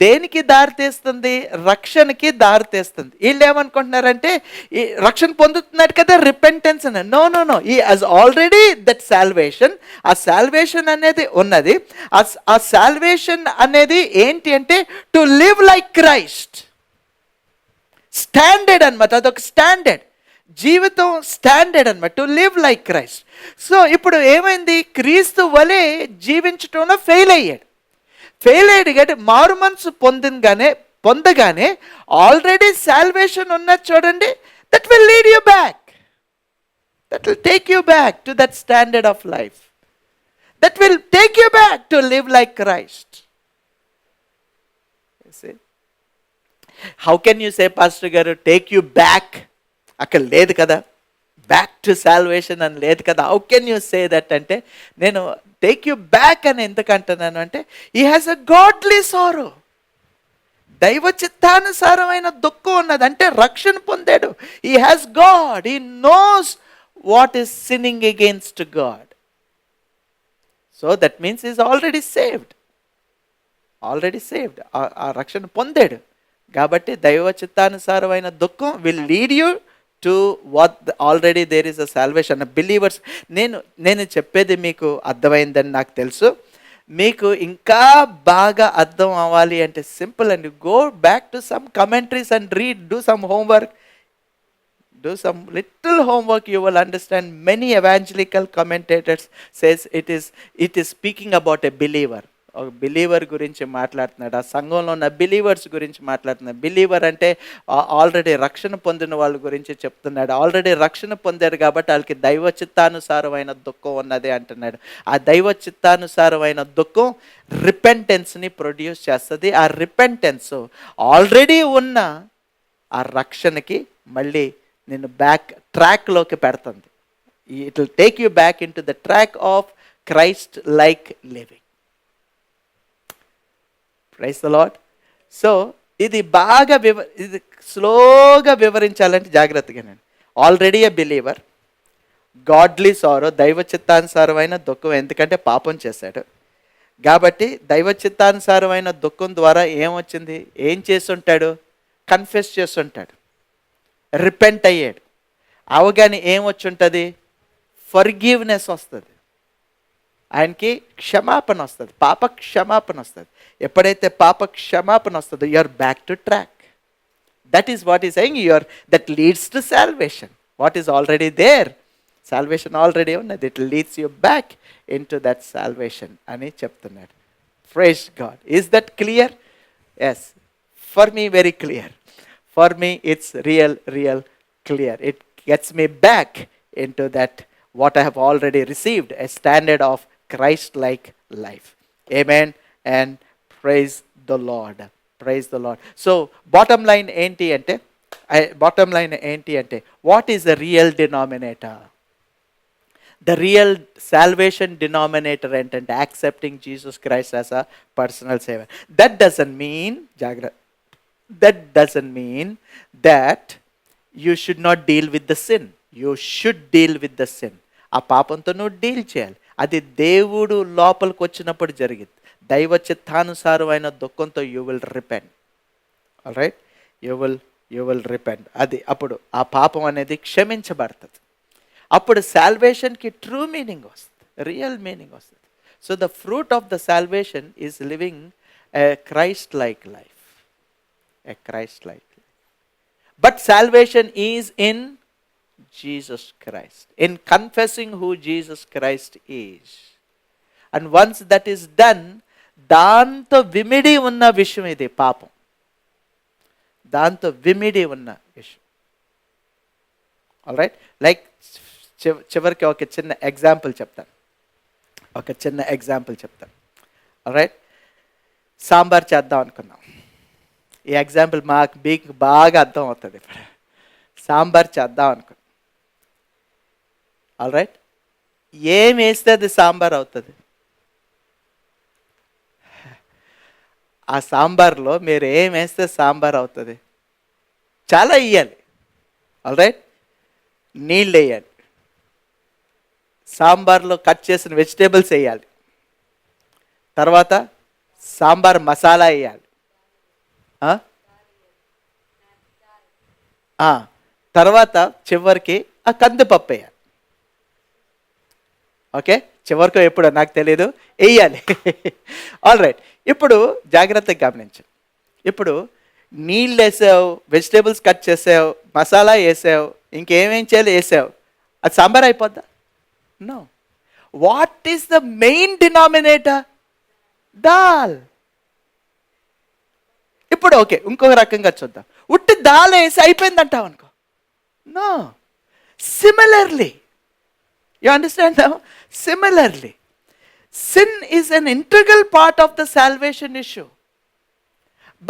దేనికి దారితీస్తుంది? రక్షణకి దారితీస్తుంది. వీళ్ళు ఏమనుకుంటున్నారంటే ఈ రక్షణ పొందుతున్నాడు కదా, రిపెంటెన్స్ అని. నో, ఈ హాజ్ ఆల్రెడీ దట్ సాల్వేషన్. ఆ సాల్వేషన్ అనేది ఉన్నది. ఆ సాల్వేషన్ అనేది ఏంటి అంటే to live like Christ. Standard అనమాట, అదొక స్టాండర్డ్ జీవితం, స్టాండర్డ్ అనమాట, to live like Christ. So ఇప్పుడు ఏమైంది? క్రీస్తు వలె జీవించటంలో ఫెయిల్ అయ్యాడు కాబట్టి మారు మనసు పొందగానే ఆల్రెడీ సాల్వేషన్ ఉన్నది చూడండి, that will lead you back, that will take you back to that standard of life, that will take you back to live like Christ. How can you say pastor గారు take you back? అక్కడ లేదు కదా, back to salvation అని లేదు కదా. How can you say that అంటే, నేను take you back అని ఎందుకంటున్నాను అంటే, he has a godly sorrow. దైవ చిత్తానుసారమైన దుఃఖం ఉన్నది, అంటే రక్షణ పొందాడు. He has God, he knows what is sinning against God. So that means is already saved. ఆ రక్షణ పొందాడు కాబట్టి దైవ చిత్తానుసారమైన దుఃఖం will lead you to what already there is a salvation. Believers, నేను చెప్పేది మీకు అర్థమైందని నాకు తెలుసు. మీకు ఇంకా బాగా అర్థం అవ్వాలి అంటే సింపుల్ అండి, go back to some commentaries and read, do some homework, do some little homework, you will understand. Many evangelical commentators says it is speaking about a believer. ఒక బిలీవర్ గురించి మాట్లాడుతున్నాడు, ఆ సంఘంలో ఉన్న బిలీవర్స్ గురించి మాట్లాడుతున్నాడు. బిలీవర్ అంటే ఆల్రెడీ రక్షణ పొందిన వాళ్ళ గురించి చెప్తున్నాడు. ఆల్రెడీ రక్షణ పొందారు కాబట్టి వాళ్ళకి దైవ చిత్తానుసారమైన దుఃఖం ఉన్నది అంటున్నాడు. ఆ దైవ చిత్తానుసారమైన దుఃఖం రిపెంటెన్స్ని ప్రొడ్యూస్ చేస్తుంది. ఆ రిపెంటెన్స్ ఆల్రెడీ ఉన్న ఆ రక్షణకి మళ్ళీ నిన్ను బ్యాక్ ట్రాక్లోకి పెడుతుంది. It will take you back in to the track of Christ like living. Praise the lord. So ఇది బాగా ఇది స్లోగా వివరించాలంటే జాగ్రత్తగా. నేను already a believer, godly sorrow, దైవ చిత్తానుసారమైన దుఃఖం, ఎందుకంటే పాపం చేశాడు కాబట్టి దైవ చిత్తానుసారమైన దుఃఖం ద్వారా ఏమొచ్చింది? ఏం చేస్తుంటాడు? కన్ఫెస్ చేస్తుంటాడు, రిపెంట్ అయ్యాడు. అవగానే ఏమొచ్చి ఉంటుంది? ఫర్గివ్నెస్ వస్తుంది, ఆయనకి క్షమాపణ వస్తుంది, పాప క్షమాపణ వస్తుంది. ఎప్పుడైతే పాప క్షమాపణ వస్తుందో you are back to track. That is what is saying your that leads to salvation. What is already there, salvation already ఉన్నది, it leads you back in to that salvation అని చెప్తున్నాడు. Praise God. Is that clear? Yes, for me very clear. For me it's real clear. gets me back into that what I have already received, a standard of Christ-like life. Amen and praise the Lord. Praise the Lord. So bottom line ఏంటి అంటే what is the real denominator? The real salvation denominator ఏంటంటే accepting Jesus Christ as a personal savior. That doesn't mean that you should not deal with the sin. You should deal with the sin. ఆ పాపంతో నువ్వు deal చేయాలి. అది దేవుడు లోపలికి వచ్చినప్పుడు జరిగింది. దైవ చిత్తానుసారమైన దుఃఖంతో you will repent. Alright, you will repent. అది అప్పుడు ఆ పాపం అనేది క్షమించబడుతుంది. అప్పుడు సాల్వేషన్కి ట్రూ మీనింగ్ వస్తుంది, రియల్ మీనింగ్ వస్తుంది. So the fruit of the salvation is living a Christ like life. A Christ-like life. But salvation is in Jesus Christ, in confessing who Jesus Christ is. And once that is done, దాంతో విమిడి ఉన్న విషయం ఇది పాపం. దాంతో విమిడి ఉన్న విషయం. Alright, like చివరికి ఒక చిన్న ఎగ్జాంపుల్ చెప్తాను. ఆల్రైట్, సాంబార్ చేద్దాం అనుకున్నాం. ఈ ఎగ్జాంపుల్ మీకు బాగా అర్థం అవుతుంది. ఇప్పుడు సాంబార్ చేద్దాం అనుకో. ఆల్రైట్, ఏం వేస్తే అది సాంబార్ అవుతుంది? ఆ సాంబార్లో మీరు ఏం వేస్తే సాంబార్ అవుతుంది? చాలా వేయాలి. ఆల్రైట్, నీళ్ళు వేయాలి, సాంబార్లో కట్ చేసిన వెజిటేబుల్స్ వేయాలి, తర్వాత సాంబార్ మసాలా వేయాలి, తర్వాత చివరికి ఆ కందిపప్పు వేయాలి. ఓకే, చివరికి ఎప్పుడో నాకు తెలియదు, వేయాలి. ఆల్రైట్, ఇప్పుడు జాగ్రత్తగా గమనించు. ఇప్పుడు నీళ్ళు వేసావు, వెజిటేబుల్స్ కట్ చేసావు, మసాలా వేసావు, ఇంకేమేం చేయాలి వేసావు, అది సాంబార్ అయిపోద్దా? No. What is the main denominator? Dal. ఇప్పుడు ఓకే, ఇంకొక రకంగా చూద్దాం. ఉట్టి దాల్ వేసి అయిపోయిందంటావు అనుకో. No. Similarly, you understand now? Similarly, sin is an integral part of the salvation issue.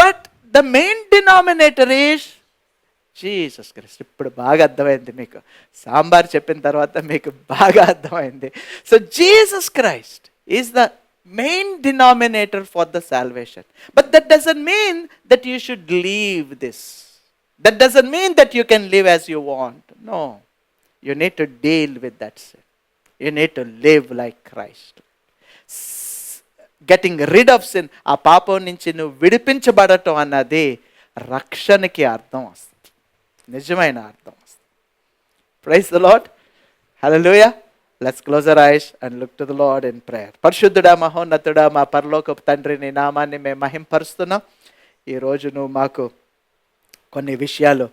But the main denominator is Jesus Christ. ఇప్పుడు బాగా అర్థమైంది మీకు. సాంబార్ చెప్పిన తర్వాత మీకు బాగా అర్థమైంది. So Jesus Christ is the main denominator for the salvation. But that doesn't mean that you should leave this. That doesn't mean that you can live as you want. No. You need to deal with that sin. You need to live like Christ. Getting rid of sin, ఆ పాపం నుంచి నువ్వు విడిపించబడటం అన్నది రక్షణకి అర్థం వస్తుంది, నిజమైన అర్థం వస్తుంది. Praise the Lord. Hallelujah. Let's close our eyes and look to the Lord in prayer. పరిశుద్ధుడా, మహోన్నతుడా, మా పరలోకపు తండ్రి, నీ నామాన్ని మేము మహింపరుస్తున్నాం. ఈరోజు నువ్వు మాకు కొన్ని విషయాలు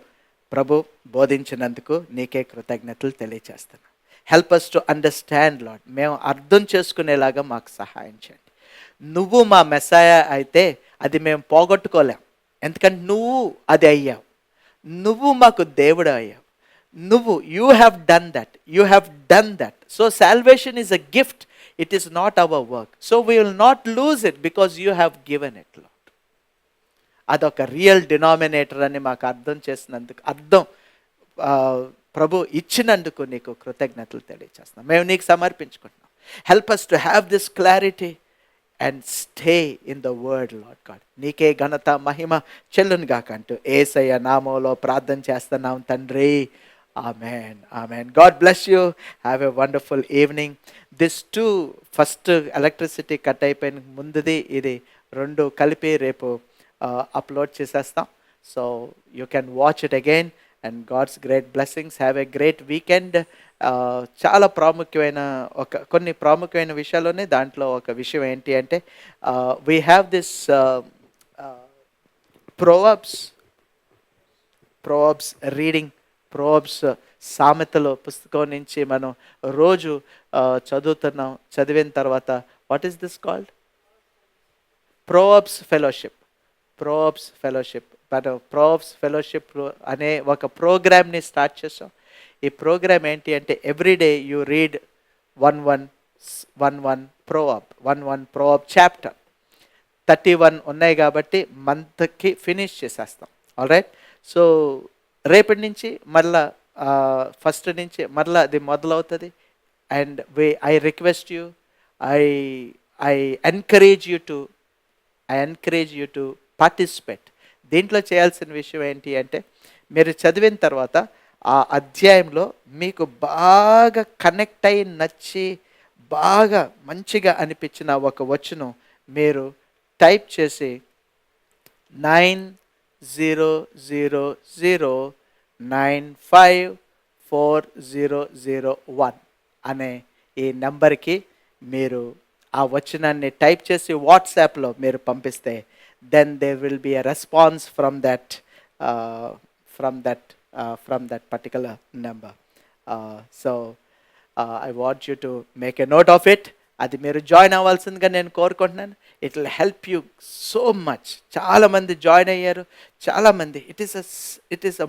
ప్రభు బోధించినందుకు నీకే కృతజ్ఞతలు తెలియచేస్తున్నాం. Help us to understand, Lord. మేము అర్థం చేసుకునేలాగా మాకు సహాయం చేయండి. నువ్వు మా మెస్సాయా అయితే అది మేము పోగొట్టుకోలేం, ఎందుకంటే నువ్వు అది అయ్యావు. నువ్వు మాకు దేవుడు అయ్యావు. నువ్వు you have done that. So salvation is a gift, it is not our work. So we will not lose it because you have given it, lord. అదొక రియల్ డినామినేటర్ అని మాకు అర్థం చేసినందుకు, ప్రభు ఇచ్చినందుకు నీకు కృతజ్ఞతలు తెలియచేస్తున్నాం. మేము నీకు సమర్పించుకుంటున్నాం. Help us to have this clarity and stay in the word, Lord God. నీకే ఘనత మహిమ చెల్లును గాక అంటూ యేసయ్య నామములో ప్రార్థన చేస్తున్నాం తండ్రి. Amen. Amen. God bless you. Have a wonderful evening. This too, first electricity cut అయిపోయిన ముందుది ఇది రెండు కలిపి రేపు అప్లోడ్ చేసేస్తాం. So you can watch it again and God's great blessings. Have a great weekend. చాలా కొన్ని ప్రాముఖ్యమైన విషయాల్లోనే దాంట్లో ఒక విషయం ఏంటి అంటే we have this Proverbs reading. Proverbs సామెతలు పుస్తకం నుంచి మనం రోజు చదివిన తర్వాత what is this called? Proverbs fellowship. మనం ప్రోబ్స్ ఫెలోషిప్ అనే ఒక ప్రోగ్రామ్ని స్టార్ట్ చేసాం. ఈ ప్రోగ్రామ్ ఏంటి అంటే everyday you read one Proverbs chapter. 31 ఉన్నాయి కాబట్టి మంత్కి ఫినిష్ చేసేస్తాం. All right. సో రేపటి నుంచి మళ్ళా ఫస్ట్ నుంచి మళ్ళీ అది మొదలవుతుంది. And I request you, I encourage you to participate. దీంట్లో చేయాల్సిన విషయం ఏంటి అంటే మీరు చదివిన తర్వాత ఆ అధ్యాయంలో మీకు బాగా కనెక్ట్ అయి నచ్చి బాగా మంచిగా అనిపించిన ఒక వచనం మీరు టైప్ చేసి 9000954001 అనే ఈ నెంబర్కి మీరు ఆ వచనాన్ని టైప్ చేసి వాట్సాప్లో మీరు పంపిస్తే then they will be a response from that particular number. So I want you to make a note of it. అది మీరు జాయిన్ అవ్వాల్సిందిగా నేను కోరుకుంటున్నాను. It will help you so much. చాలామంది జాయిన్ అయ్యారు, చాలామంది. It is a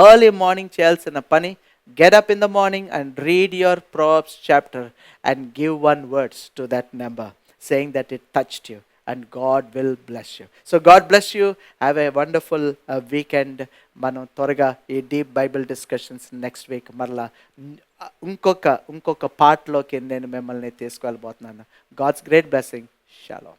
early morning చేయాల్సిన పని. Get up in the morning and read your Proverbs chapter and give one words to that number saying that it touched you, and God will bless you. So God bless you. Have a wonderful weekend. మనం త్వరగా ఈ deep Bible discussions next week మరలా ఇంకొక పార్ట్లోకి నేను మిమ్మల్ని తీసుకెళ్ళబోతున్నాను. God's great blessing. Shalom.